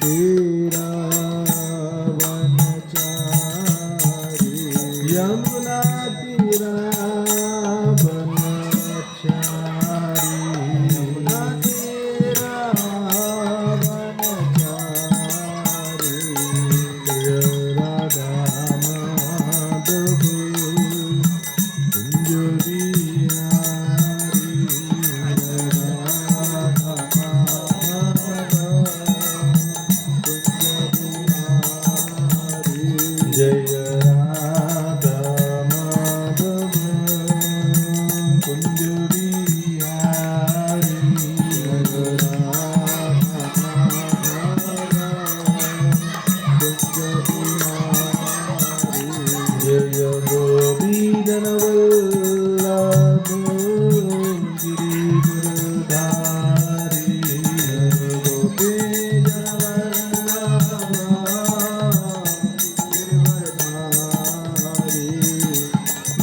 तेरा वनचारी यमुना तेरा वनचारी यमुना तेरा वनचारी जय राधा माधव कुंज बिहारी राधा जय राधा माधव कुंज बिहारी जय गोपीजन वल्लभ गिरिधरधारी गोपीजन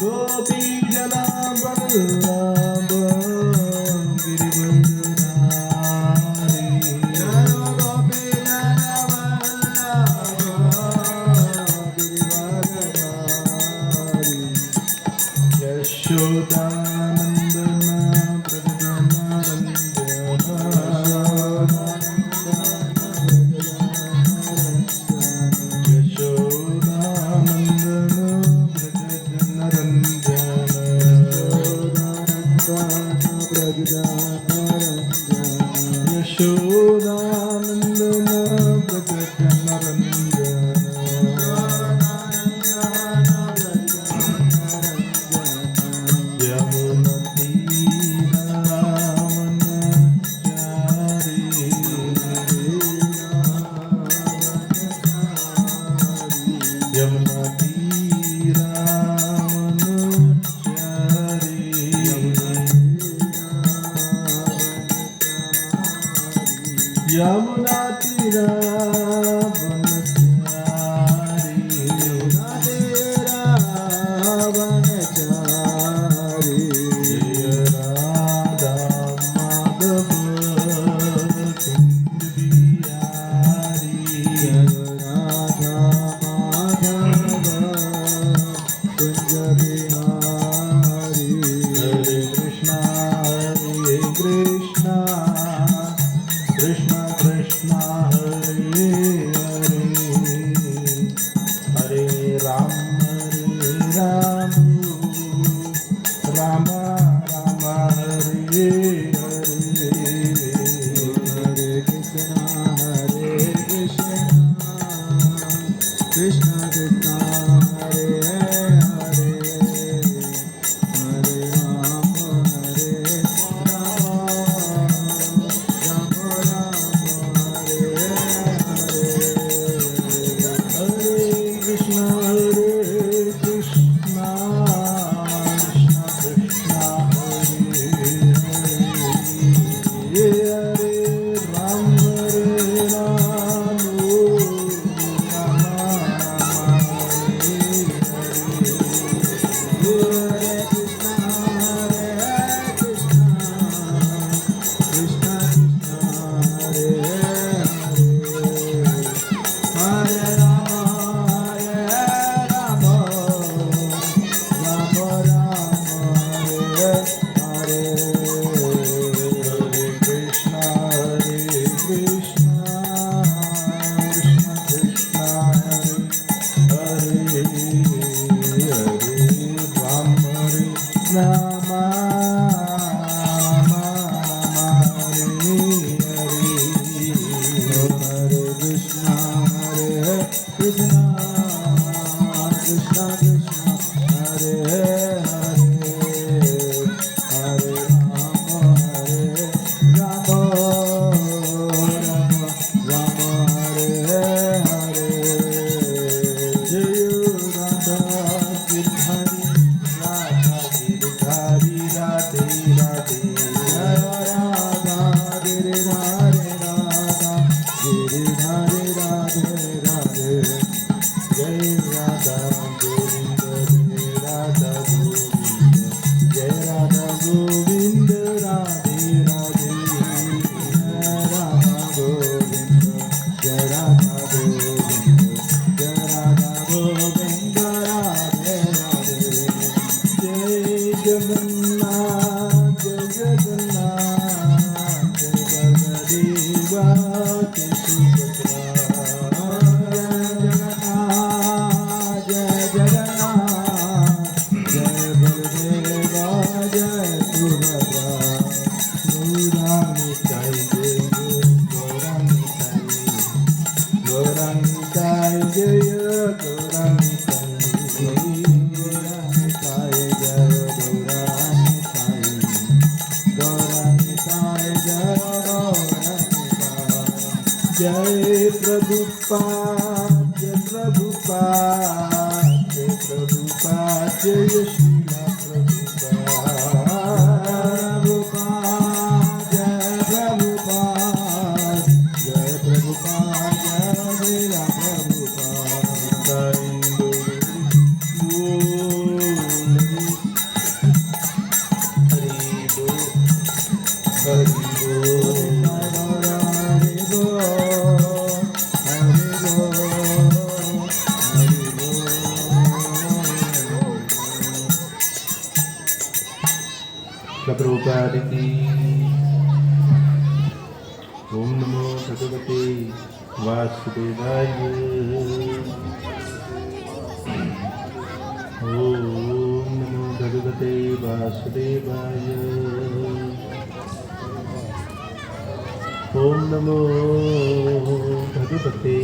गोपीजन वल्लभ गिरिवरधारी जय गोपीजन वल्लभ गिरिवरधारी यशोदानंदन यशोदानंदन यमुना तीरा वनचारी यमुना तेरा वनचारी जय राधा माधव कुंज बिहारी जय राधा माधव कुंज बिहारी हरे Krishna Krishna Krishna Krishna Hare Hare Nitai Jaya Gaurang Nitai Gaurang Nitai Jaya Gaurang Nitai Gaurang Nitai Jaya Gaurang Nitai Gaurang Nitai Jaya Gaurang Nitai Jai Prabhupada Jai Prabhupada Jai Prabhupada Jai Srila Prabhupada ki Om Namo Bhagavate Vasudevaya Om Namo Bhagavate Vasudevaya Om Namo Bhagavate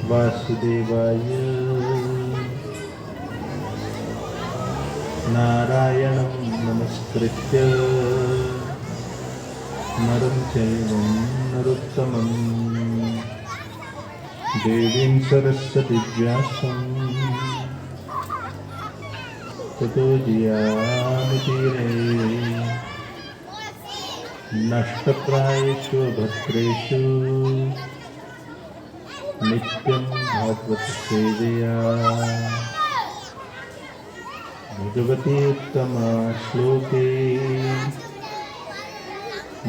Vasudevaya Narayanam Namaskritya Naram Chaivam Naruttamam Devim Saraswati Vyasam Tato Jayamutire Nashtaprayeshu Bhatreshu Nityam Bhagavata Seveya Bhagavati Uttama Shloke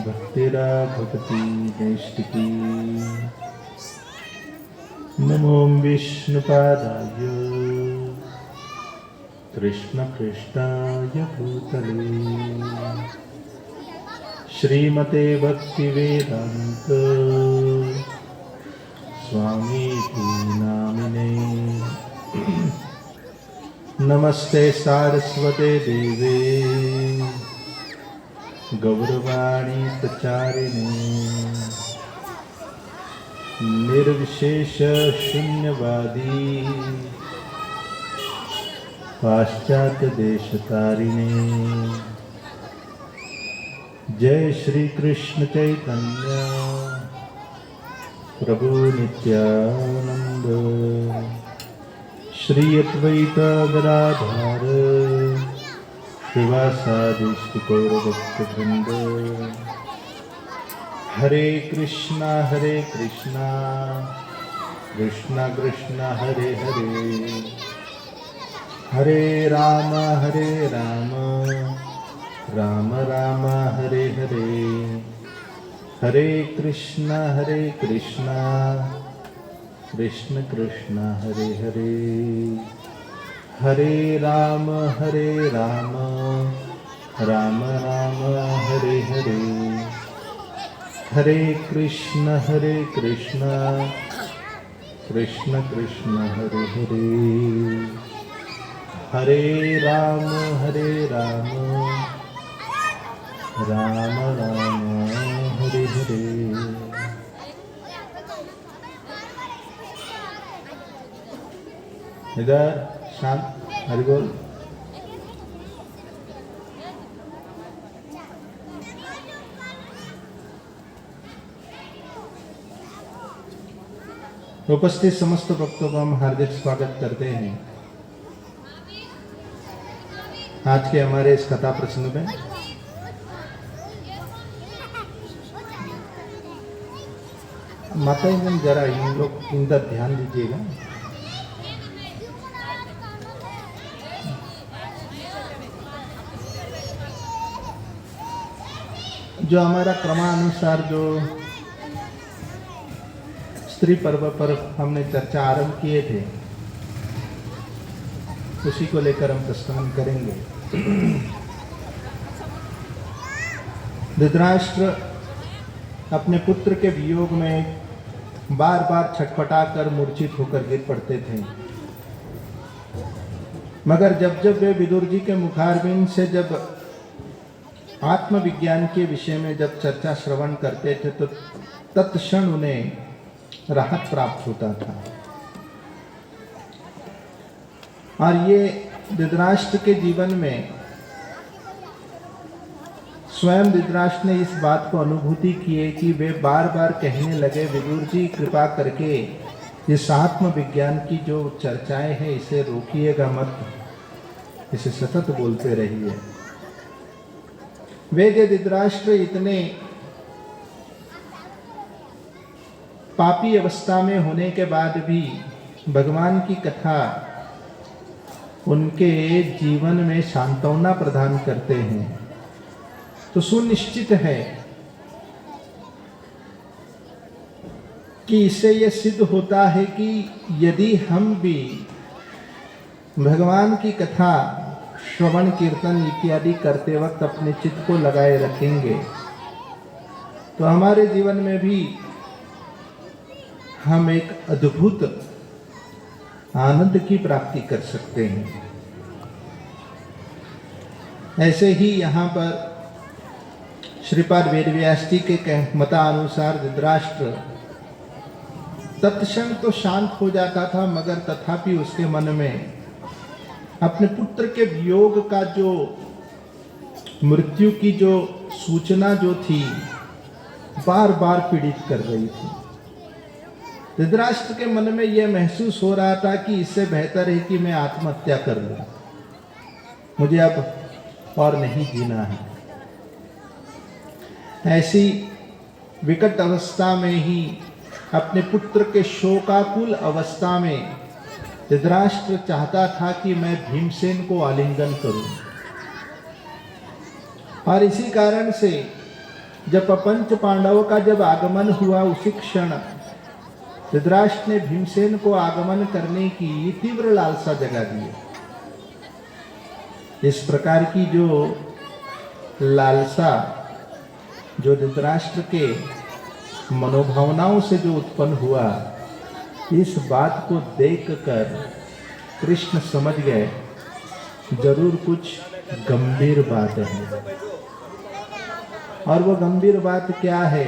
Bhaktira Bhakti Naistiki Namo Vishnupadaya Krishna Krishnaya Bhutale Srimate Bhakti Vedanta Swami Namine Namaste Saraswate Deve Gauravani Pracharine Nirvishesha Shunyavadi Paschatya Deshatarine Jai Shri Krishna Chaitanya Prabhu Nityananda Shri Advaita Gadadhar Srivasadi Shri Gaura Bhakta Vrinda Hare Krishna Krishna Krishna Hare Hare Hare Rama Rama Rama Hare Hare Hare Krishna Krishna Krishna Hare Hare Hare Rama Rama Rama Hare Hare Hare Krishna Krishna Krishna Hare Hare Hare Rama Rama Rama Hare Hare इधर शांत हरि बोल उपस्थित समस्त भक्तों को हम हार्दिक स्वागत करते हैं आज के हमारे इस कथा प्रसंग में। माता जी जरा इन लोग इनका ध्यान दीजिएगा। जो हमारा क्रमानुसार जो स्त्री पर्व पर हमने चर्चा आरंभ किए थे उसी को लेकर हम प्रस्तुत करेंगे। धृतराष्ट्र अपने पुत्र के वियोग में बार बार छटपटाकर मूर्छित होकर गिर पड़ते थे, मगर जब जब वे विदुर जी के मुखारविंद से जब आत्मविज्ञान के विषय में जब चर्चा श्रवण करते थे तो तत्क्षण उन्हें राहत प्राप्त होता था। और ये धृतराष्ट्र के जीवन में स्वयं धृतराष्ट्र ने इस बात को अनुभूति की है कि वे बार बार कहने लगे, विदुर जी कृपा करके इस आत्म विज्ञान की जो चर्चाएं हैं इसे रोकिएगा मत, इसे सतत बोलते रहिए। वे जो धृतराष्ट्र इतने पापी अवस्था में होने के बाद भी भगवान की कथा उनके जीवन में सांत्वना प्रदान करते हैं, तो सुनिश्चित है कि इससे यह सिद्ध होता है कि यदि हम भी भगवान की कथा श्रवण कीर्तन इत्यादि करते वक्त अपने चित्त को लगाए रखेंगे तो हमारे जीवन में भी हम एक अद्भुत आनंद की प्राप्ति कर सकते हैं। ऐसे ही यहाँ पर श्रीपाद वेदव्यास जी के मतानुसार धृतराष्ट्र तत्क्षण तो शांत हो जाता था, मगर तथापि उसके मन में अपने पुत्र के वियोग का जो मृत्यु की जो सूचना जो थी बार बार पीड़ित कर रही थी। धृतराष्ट्र के मन में यह महसूस हो रहा था कि इससे बेहतर है कि मैं आत्महत्या कर लूं, मुझे अब और नहीं जीना है। ऐसी विकट अवस्था में ही अपने पुत्र के शोकाकुल अवस्था में धृतराष्ट्र चाहता था कि मैं भीमसेन को आलिंगन करूं, और इसी कारण से जब पंच पांडवों का जब आगमन हुआ उसी क्षण धृतराष्ट्र ने भीमसेन को आगमन करने की तीव्र लालसा जगा दी। इस प्रकार की जो लालसा जो धृतराष्ट्र के मनोभावनाओं से जो उत्पन्न हुआ, इस बात को देखकर कृष्ण समझ गए जरूर कुछ गंभीर बात है। और वो गंभीर बात क्या है?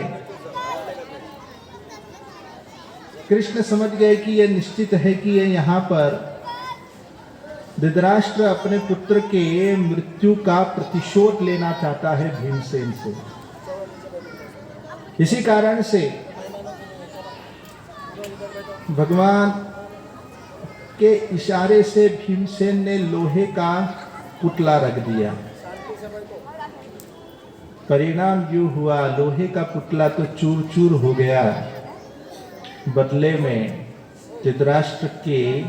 कृष्ण समझ गए कि यह निश्चित है कि यह यहाँ पर धृतराष्ट्र अपने पुत्र के मृत्यु का प्रतिशोध लेना चाहता है भीमसेन से। इसी कारण से भगवान के इशारे से भीमसेन ने लोहे का पुतला रख दिया। परिणाम यूं हुआ, लोहे का पुतला तो चूर चूर हो गया, बदले में धृतराष्ट्र के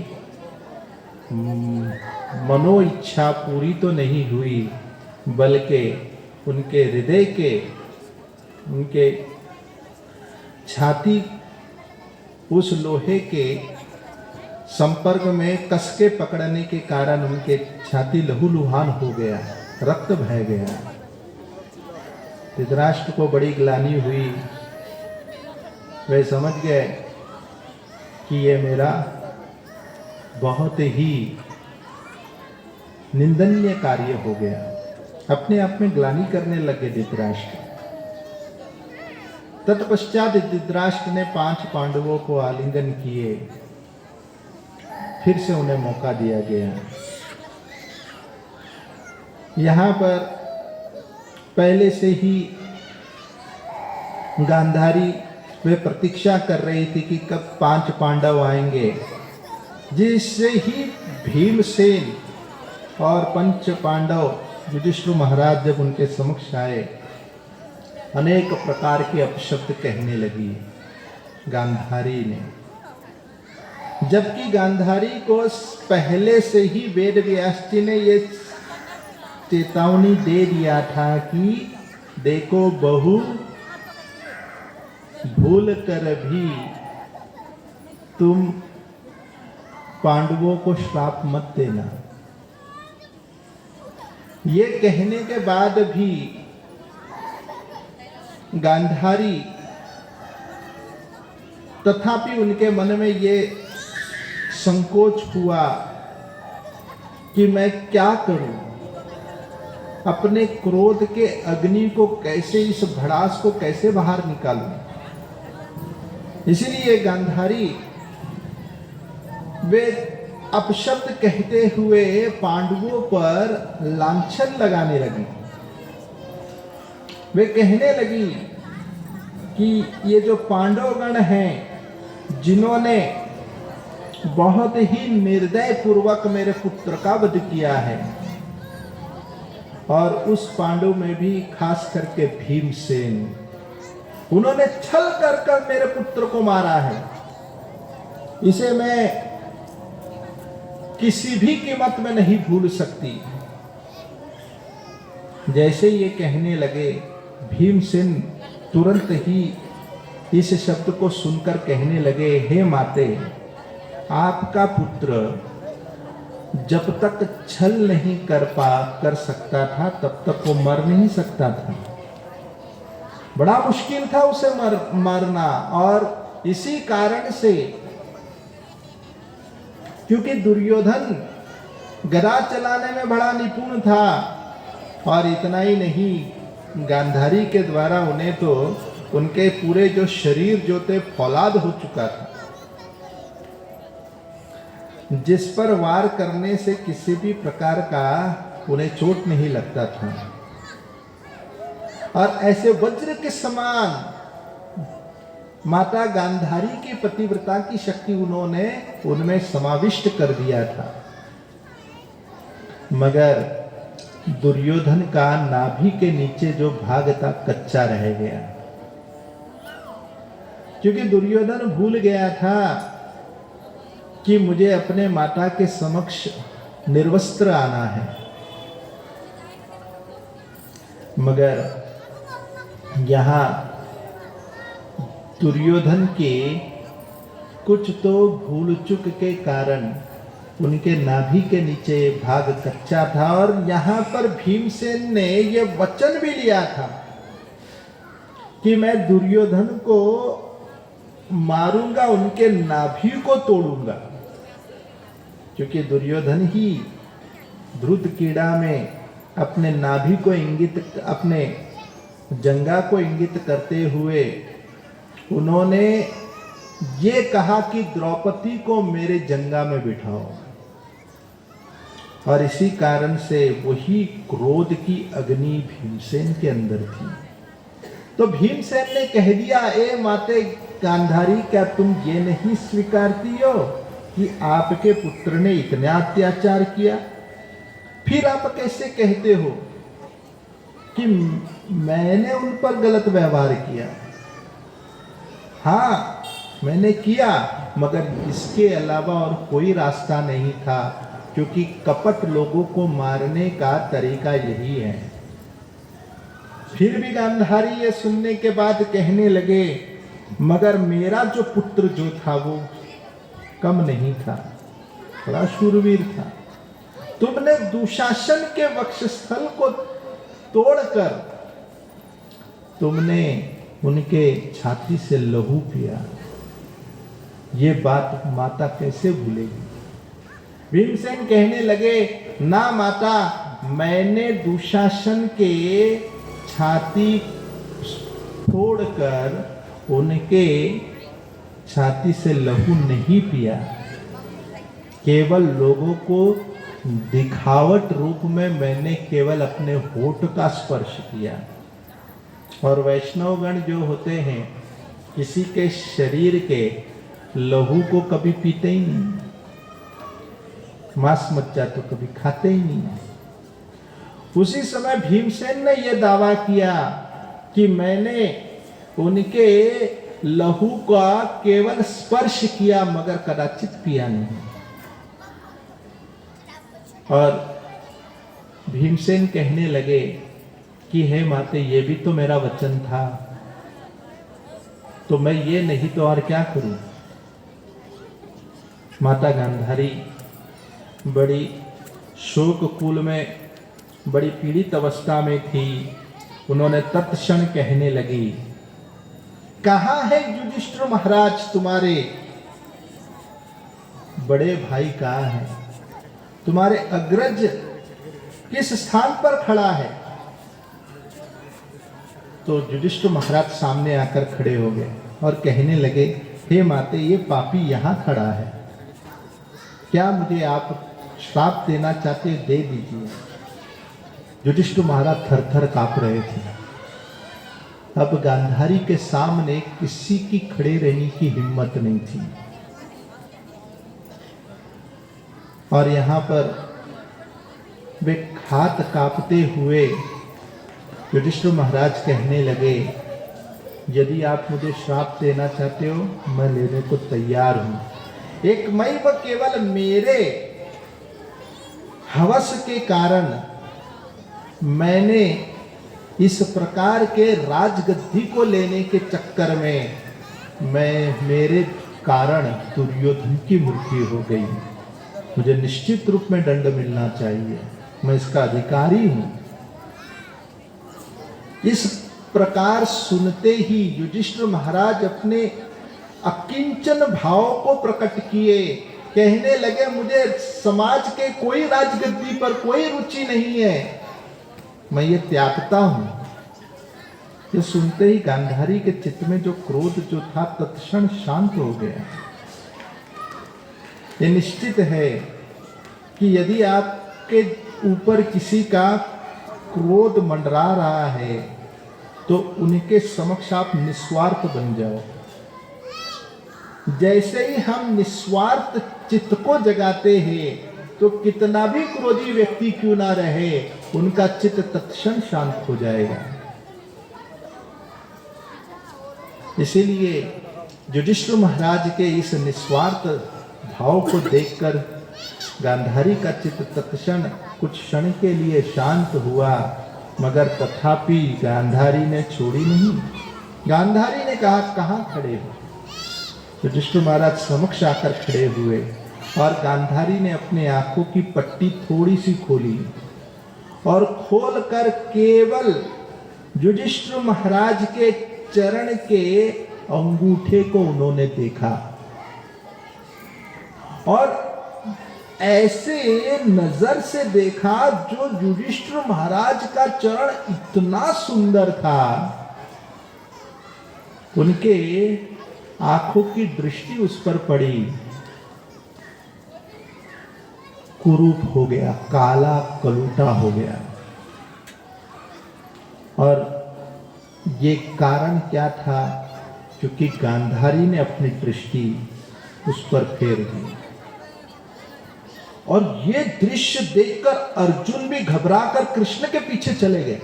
मनो इच्छा पूरी तो नहीं हुई, बल्कि उनके हृदय के उनके छाती उस लोहे के संपर्क में कसके पकड़ने के कारण उनके छाती लहूलुहान हो गया, रक्त बह गया। धृतराष्ट्र को बड़ी ग्लानि हुई। वे समझ गए कि ये मेरा बहुत ही निंदनीय कार्य हो गया। अपने आप में ग्लानि करने लगे धृतराष्ट्र। तत्पश्चात धृतराष्ट्र ने 5 पांडवों को आलिंगन किए, फिर से उन्हें मौका दिया गया। यहाँ पर पहले से ही गांधारी वे प्रतीक्षा कर रही थी कि कब 5 पांडव आएंगे, जिससे ही भीमसेन और पंच पांडव युधिष्ठिर महाराज जब उनके समक्ष आए अनेक प्रकार के अपशब्द कहने लगी गांधारी ने। जबकि गांधारी को पहले से ही वेद व्यास जी ने ये चेतावनी दे दिया था कि देखो बहू, भूल कर भी तुम पांडवों को श्राप मत देना। ये कहने के बाद भी गांधारी तथापि उनके मन में ये संकोच हुआ कि मैं क्या करूं, अपने क्रोध के अग्नि को कैसे, इस भड़ास को कैसे बाहर निकालूं। इसलिए गांधारी वे अपशब्द कहते हुए पांडवों पर लांछन लगाने लगी। वे कहने लगी कि ये जो पांडवगण हैं, जिन्होंने बहुत ही निर्दय पूर्वक मेरे पुत्र का वध किया है, और उस पांडव में भी खास करके भीमसेन, उन्होंने छल कर कर मेरे पुत्र को मारा है। इसे मैं किसी भी कीमत में नहीं भूल सकती। जैसे ये कहने लगे, भीमसेन तुरंत ही इस शब्द को सुनकर कहने लगे, हे माते, आपका पुत्र जब तक छल नहीं कर सकता था, तब तक वो मर नहीं सकता था। बड़ा मुश्किल था उसे मारना। और इसी कारण से, क्योंकि दुर्योधन गदा चलाने में बड़ा निपुण था, और इतना ही नहीं, गांधारी के द्वारा उन्हें तो उनके पूरे जो शरीर जो थे फौलाद हो चुका था, जिस पर वार करने से किसी भी प्रकार का उन्हें चोट नहीं लगता था। और ऐसे वज्र के समान माता गांधारी की पतिव्रता की शक्ति उन्होंने उनमें समाविष्ट कर दिया था। मगर दुर्योधन का नाभि के नीचे जो भाग था, कच्चा रह गया, क्योंकि दुर्योधन भूल गया था कि मुझे अपने माता के समक्ष निर्वस्त्र आना है। मगर यहां दुर्योधन के कुछ तो भूल चूक के कारण उनके नाभि के नीचे भाग कच्चा था, और यहां पर भीमसेन ने यह वचन भी लिया था कि मैं दुर्योधन को मारूंगा, उनके नाभि को तोड़ूंगा। क्योंकि दुर्योधन ही ध्रुत क्रीड़ा में अपने नाभि को इंगित, अपने जंगा को इंगित करते हुए उन्होंने ये कहा कि द्रौपदी को मेरे जंगा में बिठाओ। और इसी कारण से वही क्रोध की अग्नि भीमसेन के अंदर थी। तो भीमसेन ने कह दिया, ए माते गांधारी, क्या तुम ये नहीं स्वीकारती हो कि आपके पुत्र ने इतना अत्याचार किया? फिर आप कैसे कहते हो कि मैंने उन पर गलत व्यवहार किया? हाँ, मैंने किया, मगर इसके अलावा और कोई रास्ता नहीं था, क्योंकि कपट लोगों को मारने का तरीका यही है। फिर भी गांधारी ये सुनने के बाद कहने लगे, मगर मेरा जो पुत्र जो था वो कम नहीं था, बड़ा शूरवीर था। तुमने दुशासन के वक्षस्थल को तोड़कर तुमने उनके छाती से लहू पिया। ये बात माता कैसे भूलेगी? भीमसेन कहने लगे, ना माता, मैंने दुशासन के छाती तोड़कर उनके छाती से लहू नहीं पिया, केवल लोगों को दिखावट रूप में मैंने केवल अपने होठ का स्पर्श किया। और वैष्णवगण जो होते हैं, किसी के शरीर के लहू को कभी पीते ही नहीं, मांस मज्जा तो कभी खाते ही नहीं। उसी समय भीमसेन ने यह दावा किया कि मैंने उनके लहू का केवल स्पर्श किया, मगर कदाचित पिया नहीं। और भीमसेन कहने लगे कि हे माते, ये भी तो मेरा वचन था, तो मैं ये नहीं तो और क्या करूं? माता गांधारी बड़ी शोक कुल में, बड़ी पीड़ित अवस्था में थी। उन्होंने तत्क्षण कहने लगी, कहाँ है युधिष्ठिर महाराज? तुम्हारे बड़े भाई कहाँ हैं? तुम्हारे अग्रज किस स्थान पर खड़ा है? तो युधिष्ठिर महाराज सामने आकर खड़े हो गए और कहने लगे, हे माते, ये पापी यहाँ खड़ा है, क्या मुझे आप श्राप देना चाहते हो? दे दीजिए। युधिष्ठिर महाराज थर थर कांप रहे थे। अब गांधारी के सामने किसी की खड़े रहने की हिम्मत नहीं थी। और यहां पर वे हाथ कांपते हुए युधिष्ठिर महाराज कहने लगे, यदि आप मुझे श्राप देना चाहते हो, मैं लेने को तैयार हूं। एक मई व केवल मेरे हवस के कारण मैंने इस प्रकार के राजगद्दी को लेने के चक्कर में मेरे कारण दुर्योधन की मृत्यु हो गई। मुझे निश्चित रूप में दंड मिलना चाहिए, मैं इसका अधिकारी हूं। इस प्रकार सुनते ही युधिष्ठिर महाराज अपने अकिंचन भाव को प्रकट किए। कहने लगे, मुझे समाज के कोई राजगद्दी पर कोई रुचि नहीं है, मैं ये त्यागता हूं। ये सुनते ही गांधारी के चित्त में जो क्रोध जो था तत्क्षण शांत हो गया। ये निश्चित है कि यदि आपके ऊपर किसी का क्रोध मंडरा रहा है तो उनके समक्ष आप निस्वार्थ बन जाओ। जैसे ही हम निस्वार्थ चित्त को जगाते हैं तो कितना भी क्रोधी व्यक्ति क्यों ना रहे, उनका चित्त तत्क्षण शांत हो जाएगा। इसीलिए युधिष्ठिर महाराज के इस निस्वार्थ भाव को देखकर गांधारी का चित्त तत्क्षण कुछ क्षण के लिए शांत हुआ, मगर तथापि गांधारी ने छोड़ी नहीं। गांधारी ने कहा, कहाँ खड़े हो? युधिष्ठिर महाराज समक्ष आकर खड़े हुए और गांधारी ने अपने आंखों की पट्टी थोड़ी सी खोली और खोलकर केवल युधिष्ठिर महाराज के चरण के अंगूठे को उन्होंने देखा और ऐसे नजर से देखा जो युधिष्ठिर महाराज का चरण इतना सुंदर था, उनके आंखों की दृष्टि उस पर पड़ी, कुरूप हो गया, काला कलूटा हो गया। और ये कारण क्या था? क्योंकि गांधारी ने अपनी दृष्टि उस पर फेर दी। और ये दृश्य देखकर अर्जुन भी घबराकर कृष्ण के पीछे चले गए।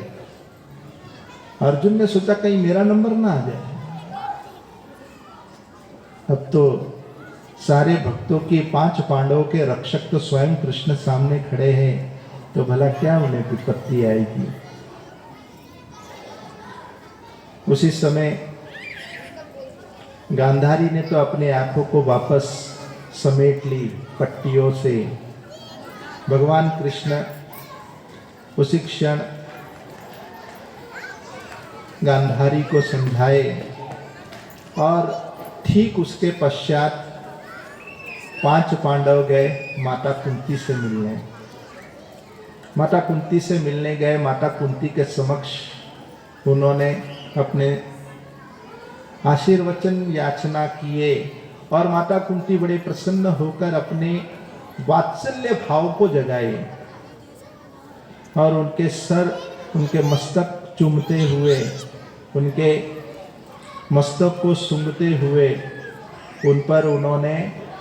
अर्जुन ने सोचा कहीं मेरा नंबर ना आ जाए। अब तो सारे भक्तों के 5 पांडवों के रक्षक तो स्वयं कृष्ण सामने खड़े हैं, तो भला क्या उन्हें विपत्ति आएगी। उसी समय गांधारी ने तो अपने आंखों को वापस समेट ली पट्टियों से। भगवान कृष्ण उसी क्षण गांधारी को समझाए और ठीक उसके पश्चात 5 पांडव गए माता कुंती से मिलने। माता कुंती से मिलने गए। माता कुंती के समक्ष उन्होंने अपने आशीर्वचन याचना किए और माता कुंती बड़े प्रसन्न होकर अपने वात्सल्य भाव को जगाए और उनके सर, उनके मस्तक चूमते हुए, उनके मस्तक को सूंघते हुए उन पर उन्होंने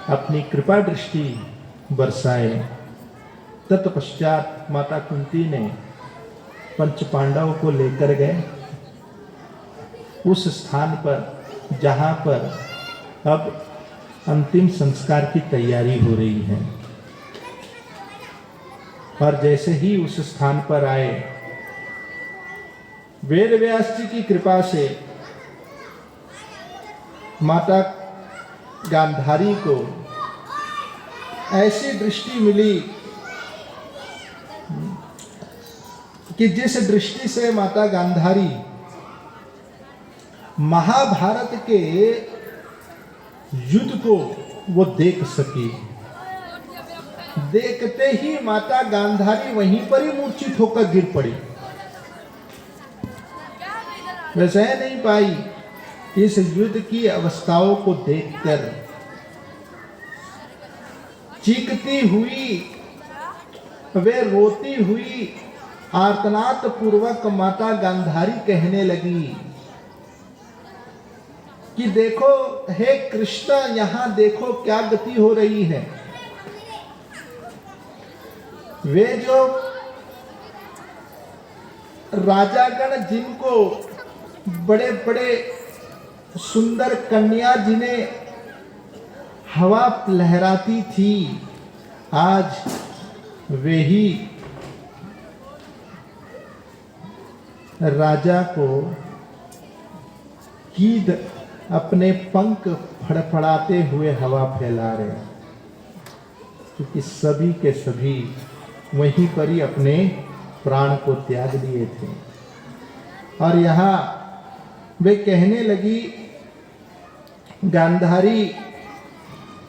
अपनी कृपा दृष्टि बरसाए। तत्पश्चात माता कुंती ने 5 पांडवों को लेकर गए उस स्थान पर जहां पर अब अंतिम संस्कार की तैयारी हो रही है। और जैसे ही उस स्थान पर आए, वेद व्यास जी की कृपा से माता गांधारी को ऐसी दृष्टि मिली कि जिस दृष्टि से माता गांधारी महाभारत के युद्ध को वो देख सकी। देखते ही माता गांधारी वहीं पर ही मूर्छित होकर गिर पड़ी। वे सह नहीं पाई इस युद्ध की अवस्थाओं को देखकर। चीखती हुई, वे रोती हुई आर्तनाद पूर्वक माता गांधारी कहने लगी कि देखो हे कृष्ण, यहां देखो क्या गति हो रही है। वे जो राजागण जिनको बड़े बड़े सुंदर कन्या जिन्हें हवा लहराती थी, आज वे ही राजा को कीद अपने पंख फड़फड़ाते हुए हवा फैला रहे, क्योंकि सभी के सभी वहीं पर ही अपने प्राण को त्याग दिए थे। और यहाँ वे कहने लगी गांधारी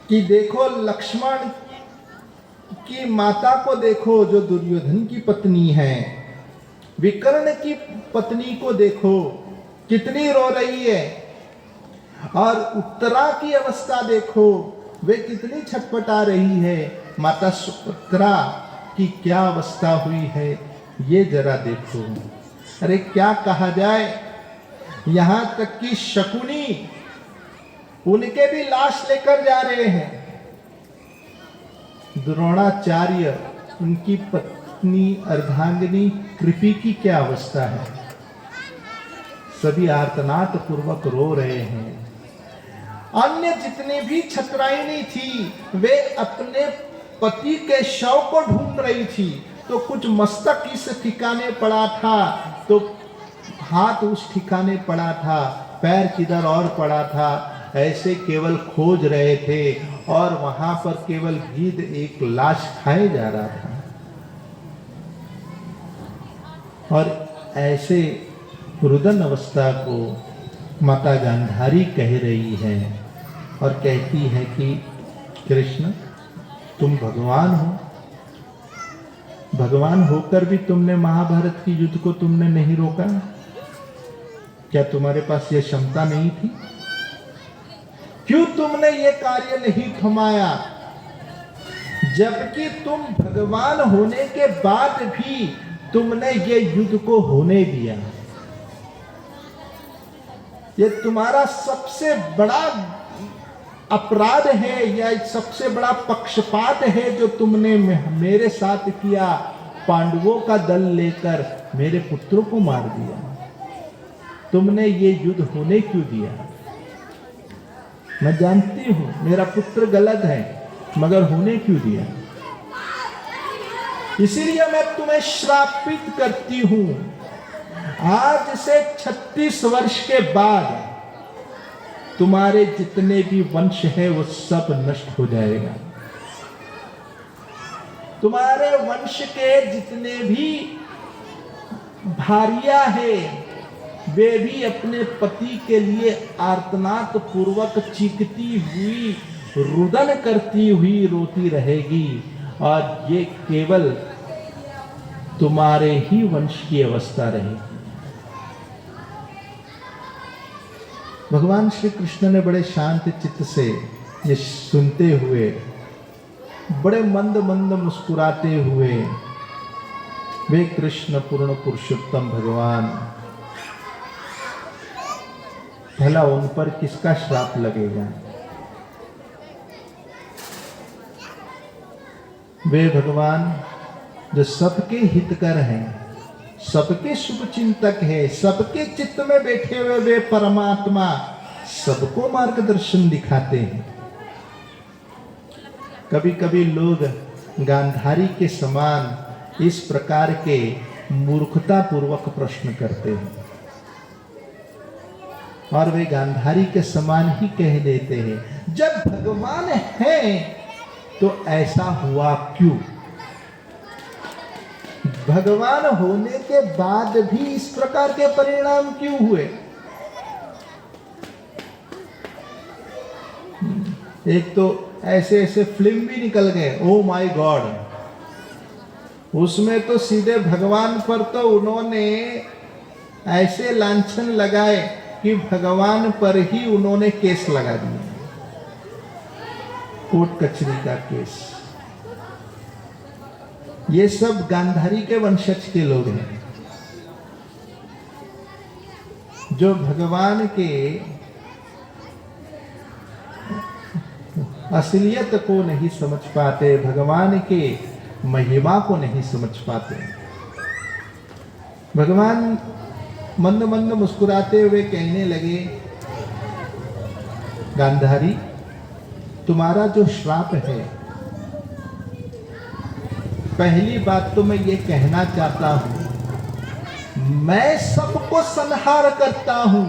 कि देखो लक्ष्मण की माता को देखो, जो दुर्योधन की पत्नी है, विकर्ण की पत्नी को देखो कितनी रो रही है, और उत्तरा की अवस्था देखो, वे कितनी छटपटा रही है। माता सुभद्रा की क्या अवस्था हुई है, ये जरा देखो। अरे क्या कहा जाए, यहां तक कि शकुनी उनके भी लाश लेकर जा रहे हैं। द्रोणाचार्य, उनकी पत्नी अर्धांगिनी कृपी की क्या अवस्था है, सभी आर्तनाद पूर्वक रो रहे हैं। अन्य जितनी भी छत्राइनी थी, वे अपने पति के शव को ढूंढ रही थी। तो कुछ मस्तक इस ठिकाने पड़ा था, तो हाथ उस ठिकाने पड़ा था, पैर किधर और पड़ा था, ऐसे केवल खोज रहे थे। और वहां पर केवल गिद्ध एक लाश खाए जा रहा था। और ऐसे रुदन अवस्था को माता गांधारी कह रही है, और कहती है कि कृष्ण, तुम भगवान हो, भगवान होकर भी तुमने महाभारत की युद्ध को तुमने नहीं रोका। क्या तुम्हारे पास यह क्षमता नहीं थी? क्यों तुमने ये कार्य नहीं थमाया, जबकि तुम भगवान होने के बाद भी तुमने ये युद्ध को होने दिया? ये तुम्हारा सबसे बड़ा अपराध है, या सबसे बड़ा पक्षपात है जो तुमने मेरे साथ किया। पांडवों का दल लेकर मेरे पुत्रों को मार दिया। तुमने ये युद्ध होने क्यों दिया? मैं जानती हूं मेरा पुत्र गलत है, मगर होने क्यों दिया? इसीलिए मैं तुम्हें श्रापित करती हूं। आज से 36 वर्ष के बाद तुम्हारे जितने भी वंश है वो सब नष्ट हो जाएगा। तुम्हारे वंश के जितने भी भारिया है, वे भी अपने पति के लिए आर्तनाद पूर्वक चीखती हुई, रुदन करती हुई रोती रहेगी। और ये केवल तुम्हारे ही वंश की अवस्था रहेगी। भगवान श्री कृष्ण ने बड़े शांत चित्त से ये सुनते हुए, बड़े मंद मंद मुस्कुराते हुए, वे कृष्ण पूर्ण पुरुषोत्तम भगवान, भला उन पर किसका श्राप लगेगा? वे भगवान जो सबके हितकर हैं, सबके शुभ चिंतक है, सबके चित्त में बैठे हुए वे परमात्मा, सबको मार्गदर्शन दिखाते हैं। कभी कभी लोग गांधारी के समान इस प्रकार के मूर्खता पूर्वक प्रश्न करते हैं, और वे गांधारी के समान ही कह देते हैं, जब भगवान है तो ऐसा हुआ क्यों? भगवान होने के बाद भी इस प्रकार के परिणाम क्यों हुए? एक तो ऐसे ऐसे फिल्म भी निकल गए, ओ माय गॉड। उसमें तो सीधे भगवान पर तो उन्होंने ऐसे लांछन लगाए कि भगवान पर ही उन्होंने केस लगा दिया, कोर्ट कचहरी का केस। ये सब गांधारी के वंशज के लोग हैं जो भगवान के असलियत को नहीं समझ पाते, भगवान के महिमा को नहीं समझ पाते। भगवान मंद मंद मुस्कुराते हुए कहने लगे, गांधारी, तुम्हारा जो श्राप है, पहली बात तो मैं ये कहना चाहता हूं, मैं सबको संहार करता हूं,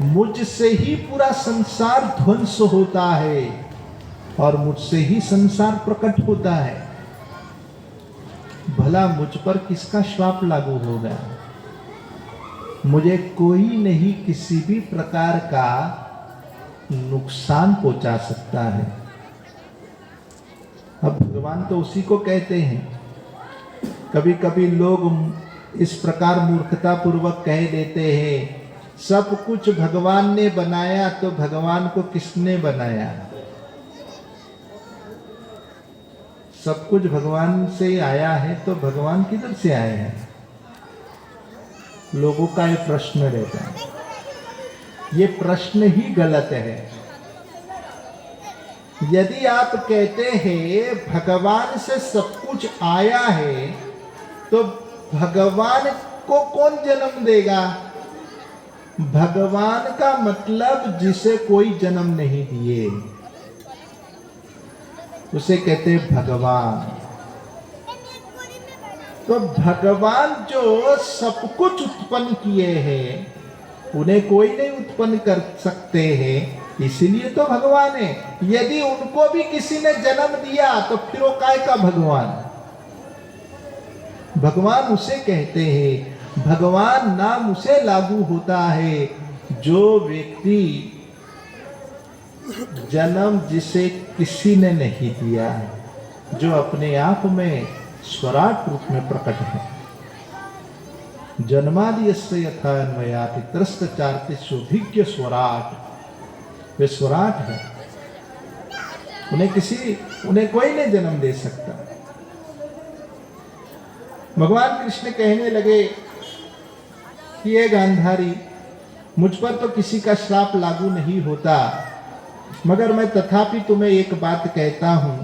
मुझसे ही पूरा संसार ध्वंस होता है और मुझसे ही संसार प्रकट होता है। भला मुझ पर किसका श्राप लागू होगा? मुझे कोई नहीं किसी भी प्रकार का नुकसान पहुंचा सकता है। अब भगवान तो उसी को कहते हैं। कभी कभी लोग इस प्रकार मूर्खता पूर्वक कह देते हैं, सब कुछ भगवान ने बनाया तो भगवान को किसने बनाया? सब कुछ भगवान से आया है तो भगवान किधर से आए हैं? लोगों का ये प्रश्न रहता है। ये प्रश्न ही गलत है। यदि आप कहते हैं भगवान से सब कुछ आया है तो भगवान को कौन जन्म देगा? भगवान का मतलब जिसे कोई जन्म नहीं दिए उसे कहते हैं भगवान। तो भगवान जो सब कुछ उत्पन्न किए हैं उन्हें कोई नहीं उत्पन्न कर सकते हैं, इसीलिए तो भगवान है। यदि उनको भी किसी ने जन्म दिया तो फिर वो काय का भगवान? भगवान उसे कहते हैं, भगवान नाम उसे लागू होता है जो व्यक्ति जन्म जिसे किसी ने नहीं दिया, जो अपने आप में स्वराट रूप में प्रकट है। जन्मादि यस्य यथा अन्वयाति त्रस्तचार्ति सुभिज्ञ स्वराट, वे स्वराट है। उन्हें कोई नहीं जन्म दे सकता। भगवान कृष्ण कहने लगे कि ये गांधारी, मुझ पर तो किसी का श्राप लागू नहीं होता, मगर मैं तथापि तुम्हें एक बात कहता हूं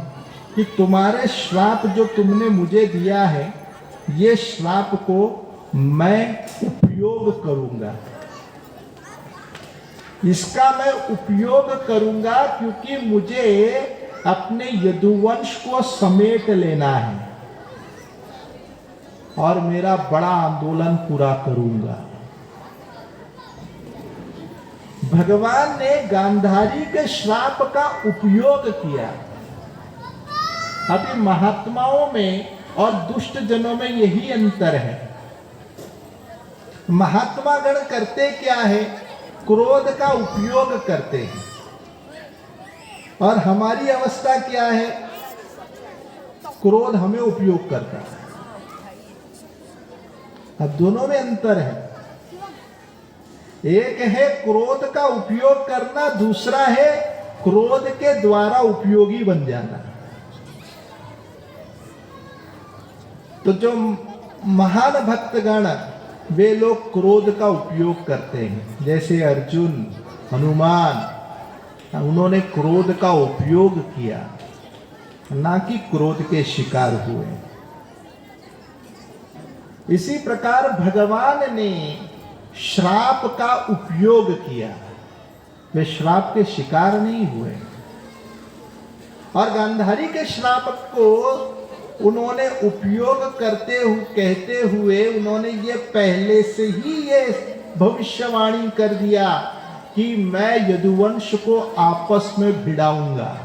कि तुम्हारे श्राप जो तुमने मुझे दिया है, ये श्राप को मैं उपयोग करूंगा। इसका मैं उपयोग करूंगा क्योंकि मुझे अपने यदुवंश को समेट लेना है और मेरा बड़ा आंदोलन पूरा करूंगा। भगवान ने गांधारी के श्राप का उपयोग किया। अभी महात्माओं में और दुष्ट जनों में यही अंतर है। महात्मा गण करते क्या है? क्रोध का उपयोग करते हैं। और हमारी अवस्था क्या है? क्रोध हमें उपयोग करता है। अब दोनों में अंतर है। एक है क्रोध का उपयोग करना, दूसरा है क्रोध के द्वारा उपयोगी बन जाना। तो जो महान भक्तगण वे लोग क्रोध का उपयोग करते हैं, जैसे अर्जुन, हनुमान, उन्होंने क्रोध का उपयोग किया, ना कि क्रोध के शिकार हुए। इसी प्रकार भगवान ने श्राप का उपयोग किया, वे श्राप के शिकार नहीं हुए। और गांधारी के श्राप को उन्होंने उपयोग करते हुए कहते हुए उन्होंने ये पहले से ही ये भविष्यवाणी कर दिया कि मैं यदुवंश को आपस में भिड़ाऊंगा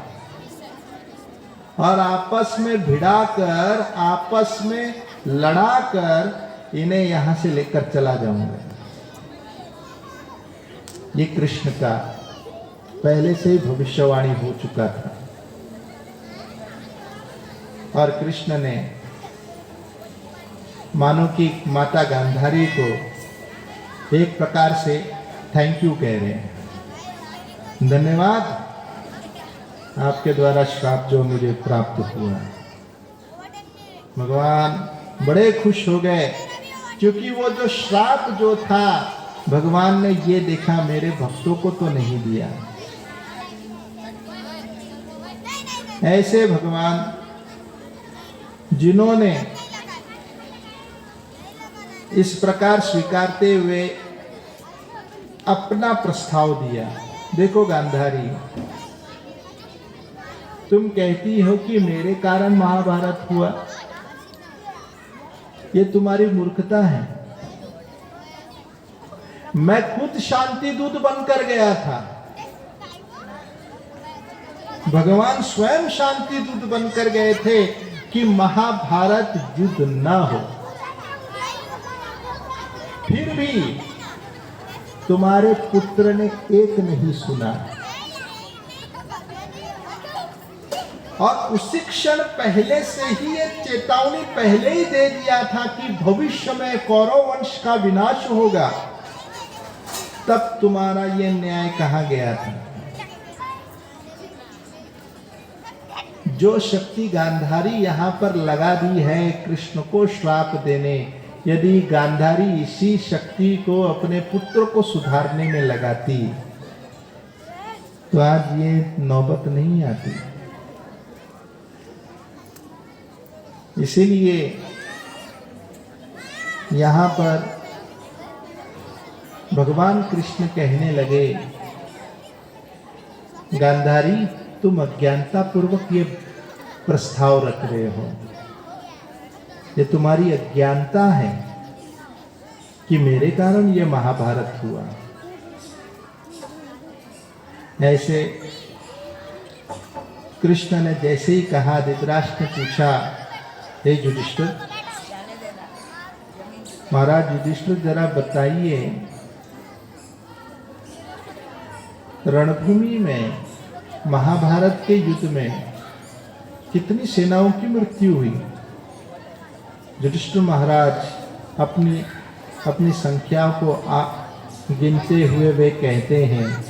और आपस में भिड़ाकर, आपस में लड़ाकर इन्हें यहां से लेकर चला जाऊंगा। ये कृष्ण का पहले से ही भविष्यवाणी हो चुका था। और कृष्ण ने मानो कि माता गांधारी को एक प्रकार से थैंक यू कह रहे हैं, धन्यवाद आपके द्वारा श्राप जो मुझे प्राप्त हुआ। भगवान बड़े खुश हो गए, क्योंकि वो जो श्राप जो था भगवान ने ये देखा मेरे भक्तों को तो नहीं दिया। ऐसे भगवान जिन्होंने इस प्रकार स्वीकारते हुए अपना प्रस्ताव दिया। देखो गांधारी, तुम कहती हो कि मेरे कारण महाभारत हुआ, ये तुम्हारी मूर्खता है। मैं खुद शांति दूत बनकर गया था, भगवान स्वयं शांति दूत बनकर गए थे कि महाभारत युद्ध न हो। फिर भी तुम्हारे पुत्र ने एक नहीं सुना, और उसी क्षण पहले से ही ये चेतावनी पहले ही दे दिया था कि भविष्य में कौरव वंश का विनाश होगा। तब तुम्हारा ये न्याय कहाँ गया था? जो शक्ति गांधारी यहाँ पर लगा दी है कृष्ण को श्राप देने, यदि गांधारी इसी शक्ति को अपने पुत्र को सुधारने में लगाती तो आज ये नौबत नहीं आती। इसीलिए यहाँ पर भगवान कृष्ण कहने लगे, गांधारी तुम अज्ञानता पूर्वक ये प्रस्ताव रख रहे हो, ये तुम्हारी अज्ञानता है कि मेरे कारण ये महाभारत हुआ। ऐसे कृष्ण ने जैसे ही कहा, धृतराष्ट्र ने पूछा, हे युधिष्ठिर, महाराज युधिष्ठिर जरा बताइए, रणभूमि में महाभारत के युद्ध में कितनी सेनाओं की मृत्यु हुई? युधिष्ठिर महाराज अपनी संख्या को गिनते हुए वे कहते हैं,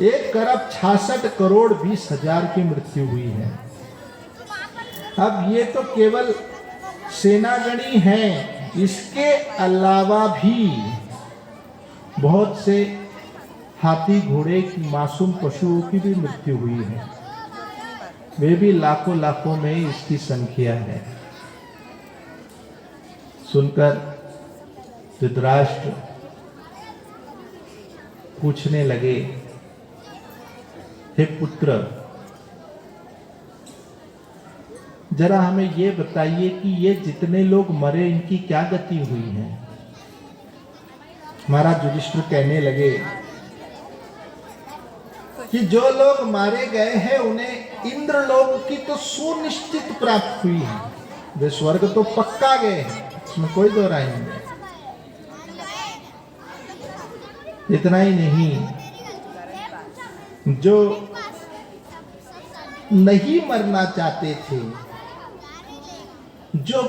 1,66,20,000 की मृत्यु हुई है। अब ये तो केवल सेनागणी हैं, इसके अलावा भी बहुत से हाथी घोड़े की मासूम पशुओं की भी मृत्यु हुई है, वे भी लाखों लाखों में इसकी संख्या है। सुनकर धृतराष्ट्र पूछने लगे, हे पुत्र, जरा हमें ये बताइए कि ये जितने लोग मरे इनकी क्या गति हुई है? महाराज युधिष्ठिर कहने लगे कि जो लोग मारे गए हैं उन्हें इंद्रलोक की तो सुनिश्चित प्राप्त हुई है, वे स्वर्ग तो पक्का गए हैं, इसमें कोई दो राय नहीं। इतना ही नहीं, जो नहीं मरना चाहते थे, जो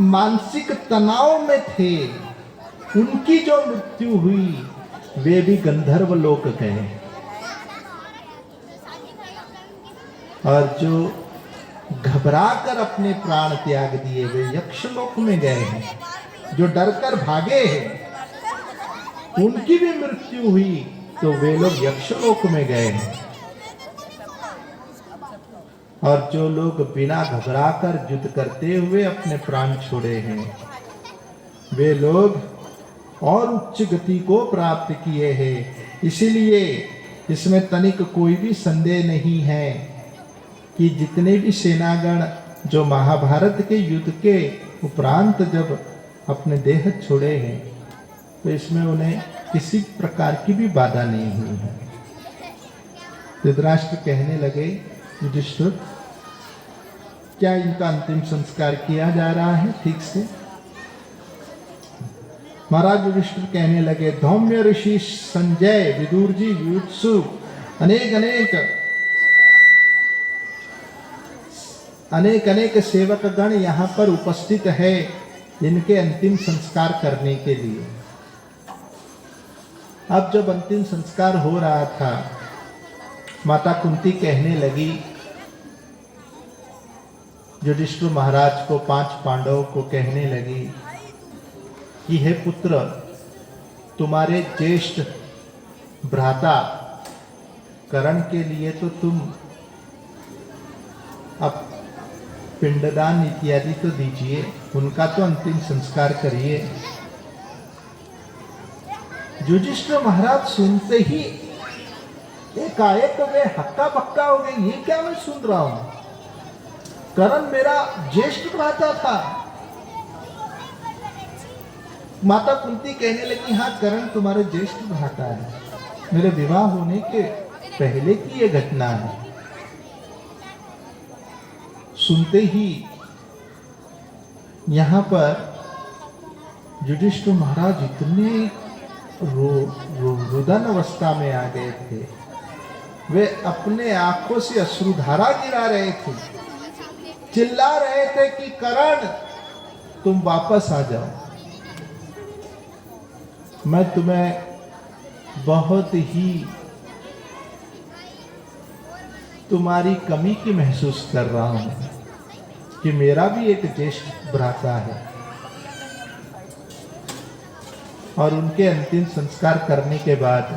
मानसिक तनाव में थे, उनकी जो मृत्यु हुई वे भी गंधर्व लोक गए, और जो घबराकर अपने प्राण त्याग दिए वे यक्षलोक में गए हैं। जो डरकर भागे हैं उनकी भी मृत्यु हुई तो वे लोग यक्षलोक में गए हैं, और जो लोग बिना घबराकर युद्ध करते हुए अपने प्राण छोड़े हैं वे लोग और उच्च गति को प्राप्त किए हैं। इसीलिए इसमें तनिक कोई भी संदेह नहीं है कि जितने भी सेनागण जो महाभारत के युद्ध के उपरांत जब अपने देह छोड़े हैं तो इसमें उन्हें किसी प्रकार की भी बाधा नहीं हुई है। धृतराष्ट्र कहने लगे, युधिष्ठिर, क्या इनका अंतिम संस्कार किया जा रहा है ठीक से? महाराज युधिष्ठिर कहने लगे, धौम्य ऋषि संजय, विदुर जी, युत्सु, अनेक अनेक सेवक गण यहाँ पर उपस्थित है इनके अंतिम संस्कार करने के लिए। अब जब अंतिम संस्कार हो रहा था, माता कुंती कहने लगी युधिष्ठिर महाराज को, 5 पांडवों को कहने लगी कि हे पुत्र, तुम्हारे ज्येष्ठ भ्राता करण के लिए तो तुम अब पिंडदान इत्यादि तो दीजिए, उनका तो अंतिम संस्कार करिए। युधिष्ठिर महाराज सुनते ही एकाएक वे हक्का बक्का हो गए, ये क्या मैं सुन रहा हूं? करण मेरा ज्येष्ठ भ्राता था। माता कुंती कहने लगी, हाँ करण तुम्हारे ज्येष्ठ भ्राता है, मेरे विवाह होने के पहले की ये घटना है। सुनते ही यहां पर युधिष्ठिर महाराज इतने रुदन अवस्था में आ गए थे, वे अपने आंखों से अश्रुधारा गिरा रहे थे, चिल्ला रहे थे कि करण तुम वापस आ जाओ, मैं तुम्हें बहुत ही तुम्हारी कमी की महसूस कर रहा हूं कि मेरा भी एक ज्येष्ठ भ्राता है। और उनके अंतिम संस्कार करने के बाद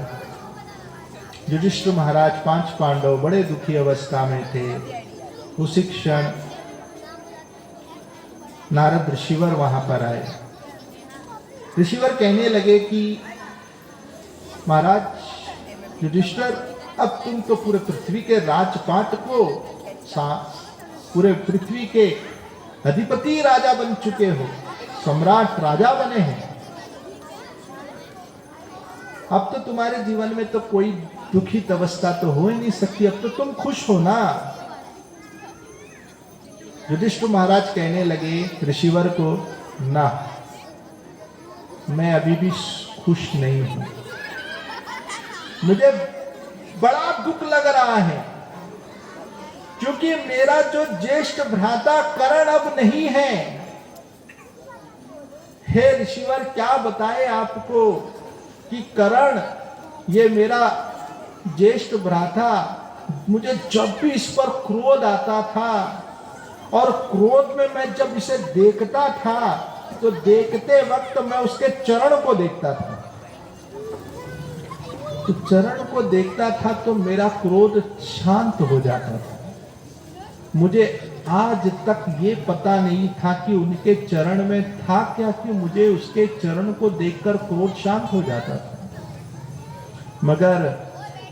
युधिष्ठिर महाराज, 5 पांडव बड़े दुखी अवस्था में थे। उसी क्षण नारद ऋषिवर वहां पर आए। ऋषिवर कहने लगे कि महाराज युधिष्ठिर, अब तुम तो पूरे पृथ्वी के राजपाट को, पूरे पृथ्वी के अधिपति राजा बन चुके हो, सम्राट राजा बने हैं। अब तो तुम्हारे जीवन में तो कोई दुखित अवस्था तो हो ही नहीं सकती, अब तो तुम खुश हो ना। युधिष्ठिर महाराज कहने लगे ऋषिवर को, ना, मैं अभी भी खुश नहीं हूं, मुझे बड़ा दुख लग रहा है, क्योंकि मेरा जो ज्येष्ठ भ्राता करण अब नहीं है। हे ऋषिवर, क्या बताए आपको कि करण, ये मेरा ज्येष्ठ भ्राता, मुझे जब भी इस पर क्रोध आता था और क्रोध में मैं जब इसे देखता था तो देखते वक्त मैं उसके चरण को देखता था, तो चरण को देखता था तो मेरा क्रोध शांत हो जाता था। मुझे आज तक ये पता नहीं था कि उनके चरण में था क्या कि मुझे उसके चरण को देखकर क्रोध शांत हो जाता था। मगर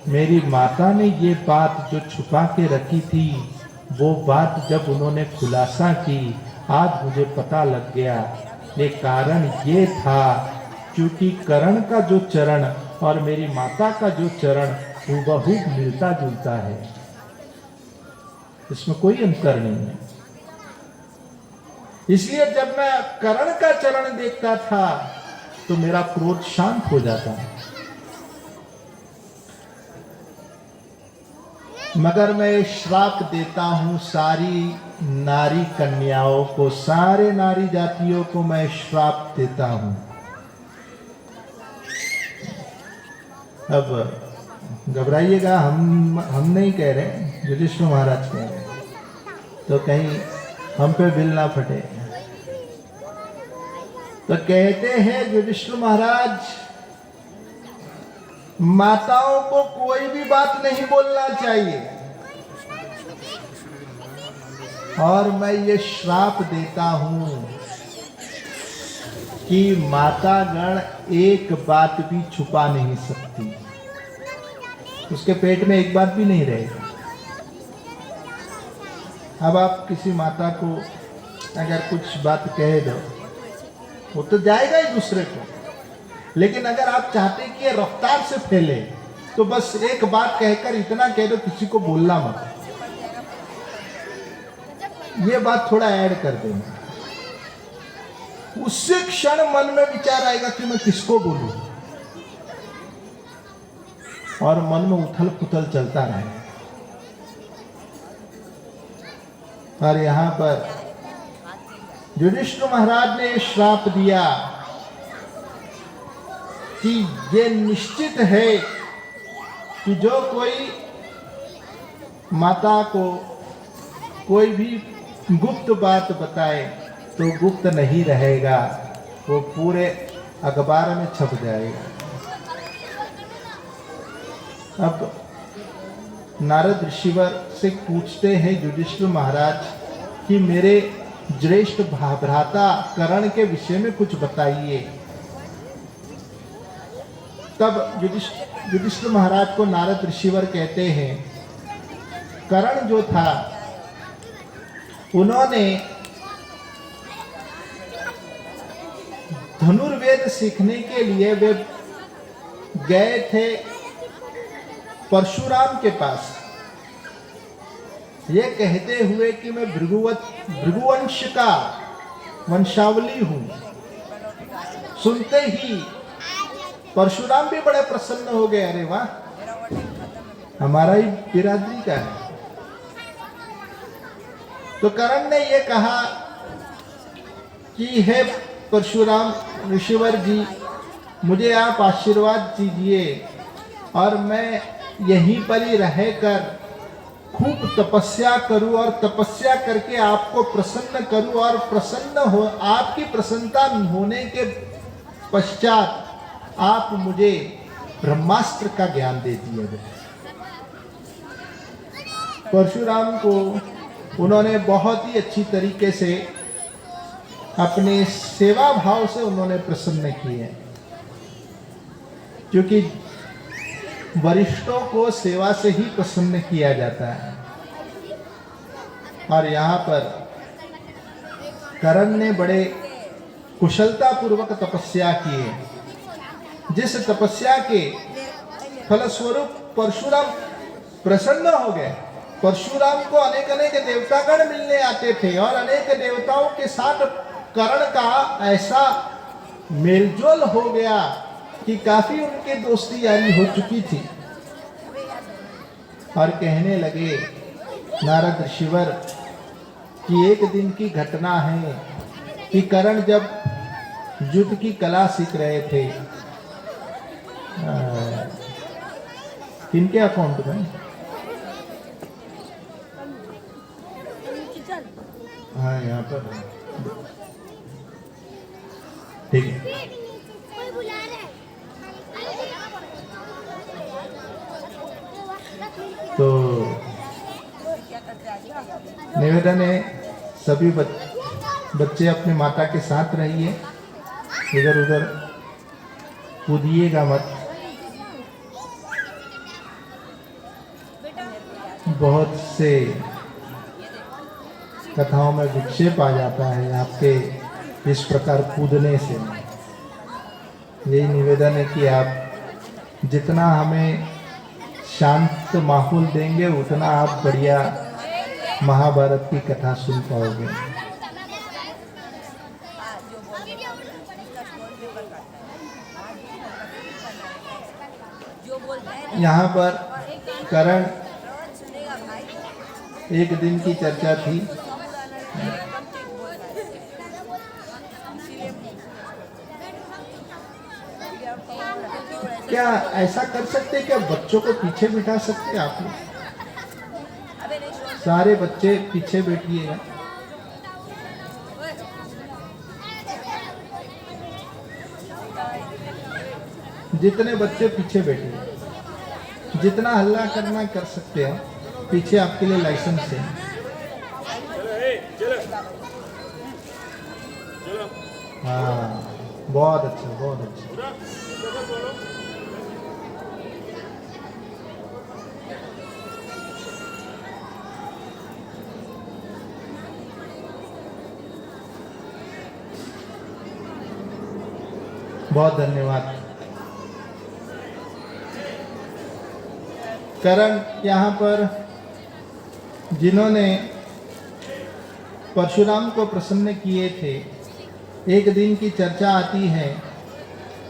मेरी माता ने ये बात जो छुपा के रखी थी, वो बात जब उन्होंने खुलासा की, आज मुझे पता लग गया। ये कारण ये था क्योंकि करण का जो चरण और मेरी माता का जो चरण हूबहू मिलता जुलता है, इसमें कोई अंतर नहीं है। इसलिए जब मैं करण का चरण देखता था तो मेरा क्रोध शांत हो जाता है। मगर मैं श्राप देता हूं सारी नारी कन्याओं को, सारे नारी जातियों को मैं श्राप देता हूं। अब घबराइएगा, हम नहीं कह रहे, युधिष्ठिर महाराज कह रहे, तो कहीं हम पे बिल ना फटे। तो कहते हैं युधिष्ठिर महाराज, माताओं को कोई भी बात नहीं बोलना चाहिए, और मैं ये श्राप देता हूं कि मातागण एक बात भी छुपा नहीं सकती, उसके पेट में एक बात भी नहीं रहेगा। अब आप किसी माता को अगर कुछ बात कह दो, वो तो जाएगा ही दूसरे को, लेकिन अगर आप चाहते कि ये रफ्तार से फैले तो बस एक बात कहकर इतना कह दो, किसी को बोलना मत, ये बात थोड़ा ऐड कर देना। उससे क्षण मन में विचार आएगा कि मैं किसको बोलूं, और मन में उथल पुथल चलता रहेगा। और यहां पर युधिष्ठिर महाराज ने श्राप दिया कि ये निश्चित है कि जो कोई माता को कोई भी गुप्त बात बताए तो गुप्त नहीं रहेगा, वो पूरे अखबार में छप जाएगा। अब नारद ऋषिवर से पूछते हैं युधिष्ठिर महाराज कि मेरे ज्येष्ठ भ्राता कर्ण के विषय में कुछ बताइए। तब युधिष्ठिर महाराज को नारद ऋषिवर कहते हैं, कर्ण जो था उन्होंने धनुर्वेद सीखने के लिए वे गए थे परशुराम के पास, ये कहते हुए कि मैं भृगुवंश का वंशावली हूं। सुनते ही परशुराम भी बड़े प्रसन्न हो गए, अरे वाह, हमारा ही बिरादरी का है। तो कर्ण ने ये कहा कि हे परशुराम ऋषिवर जी, मुझे आप आशीर्वाद दीजिए और मैं यहीं पर ही रहकर खूब तपस्या करूं और तपस्या करके आपको प्रसन्न करूं, और प्रसन्न हो आपकी प्रसन्नता होने के पश्चात आप मुझे ब्रह्मास्त्र का ज्ञान दे दिए। परशुराम को उन्होंने बहुत ही अच्छी तरीके से अपने सेवा भाव से उन्होंने प्रसन्न किए, क्योंकि वरिष्ठों को सेवा से ही प्रसन्न किया जाता है। और यहाँ पर कर्ण ने बड़े कुशलता पूर्वक तपस्या किए, जिस तपस्या के फलस्वरूप परशुराम प्रसन्न हो गए। परशुराम को अनेक अनेक देवतागण मिलने आते थे और अनेक देवताओं के साथ कर्ण का ऐसा मेलजोल हो गया कि काफी उनके दोस्ती यारी हो चुकी थी। और कहने लगे नारद ऋषिवर कि एक दिन की घटना है कि कर्ण जब युद्ध की कला सीख रहे थे, किनके अकाउंट में, हाँ यहाँ पर ठीक है। तो निवेदन है सभी बच्चे अपने माता के साथ रहिए, इधर उधर कूदिएगा मत। बहुत से कथाओं में विक्षेप आ जाता है आपके इस प्रकार कूदने से। यही निवेदन है कि आप जितना हमें शांत माहौल देंगे उतना आप बढ़िया महाभारत की कथा सुन पाओगे। यहाँ पर कर्ण एक दिन की चर्चा थी। क्या ऐसा कर सकते, क्या बच्चों को पीछे बिठा सकते आप लोग? सारे बच्चे पीछे बैठिएगा। जितने बच्चे पीछे बैठिए, जितना हल्ला करना कर सकते हैं, पीछे आपके लिए लाइसेंस है। हाँ, बहुत अच्छा, बहुत अच्छा। बहुत धन्यवाद। कर्ण यहाँ पर जिन्होंने परशुराम को प्रसन्न किए थे, एक दिन की चर्चा आती है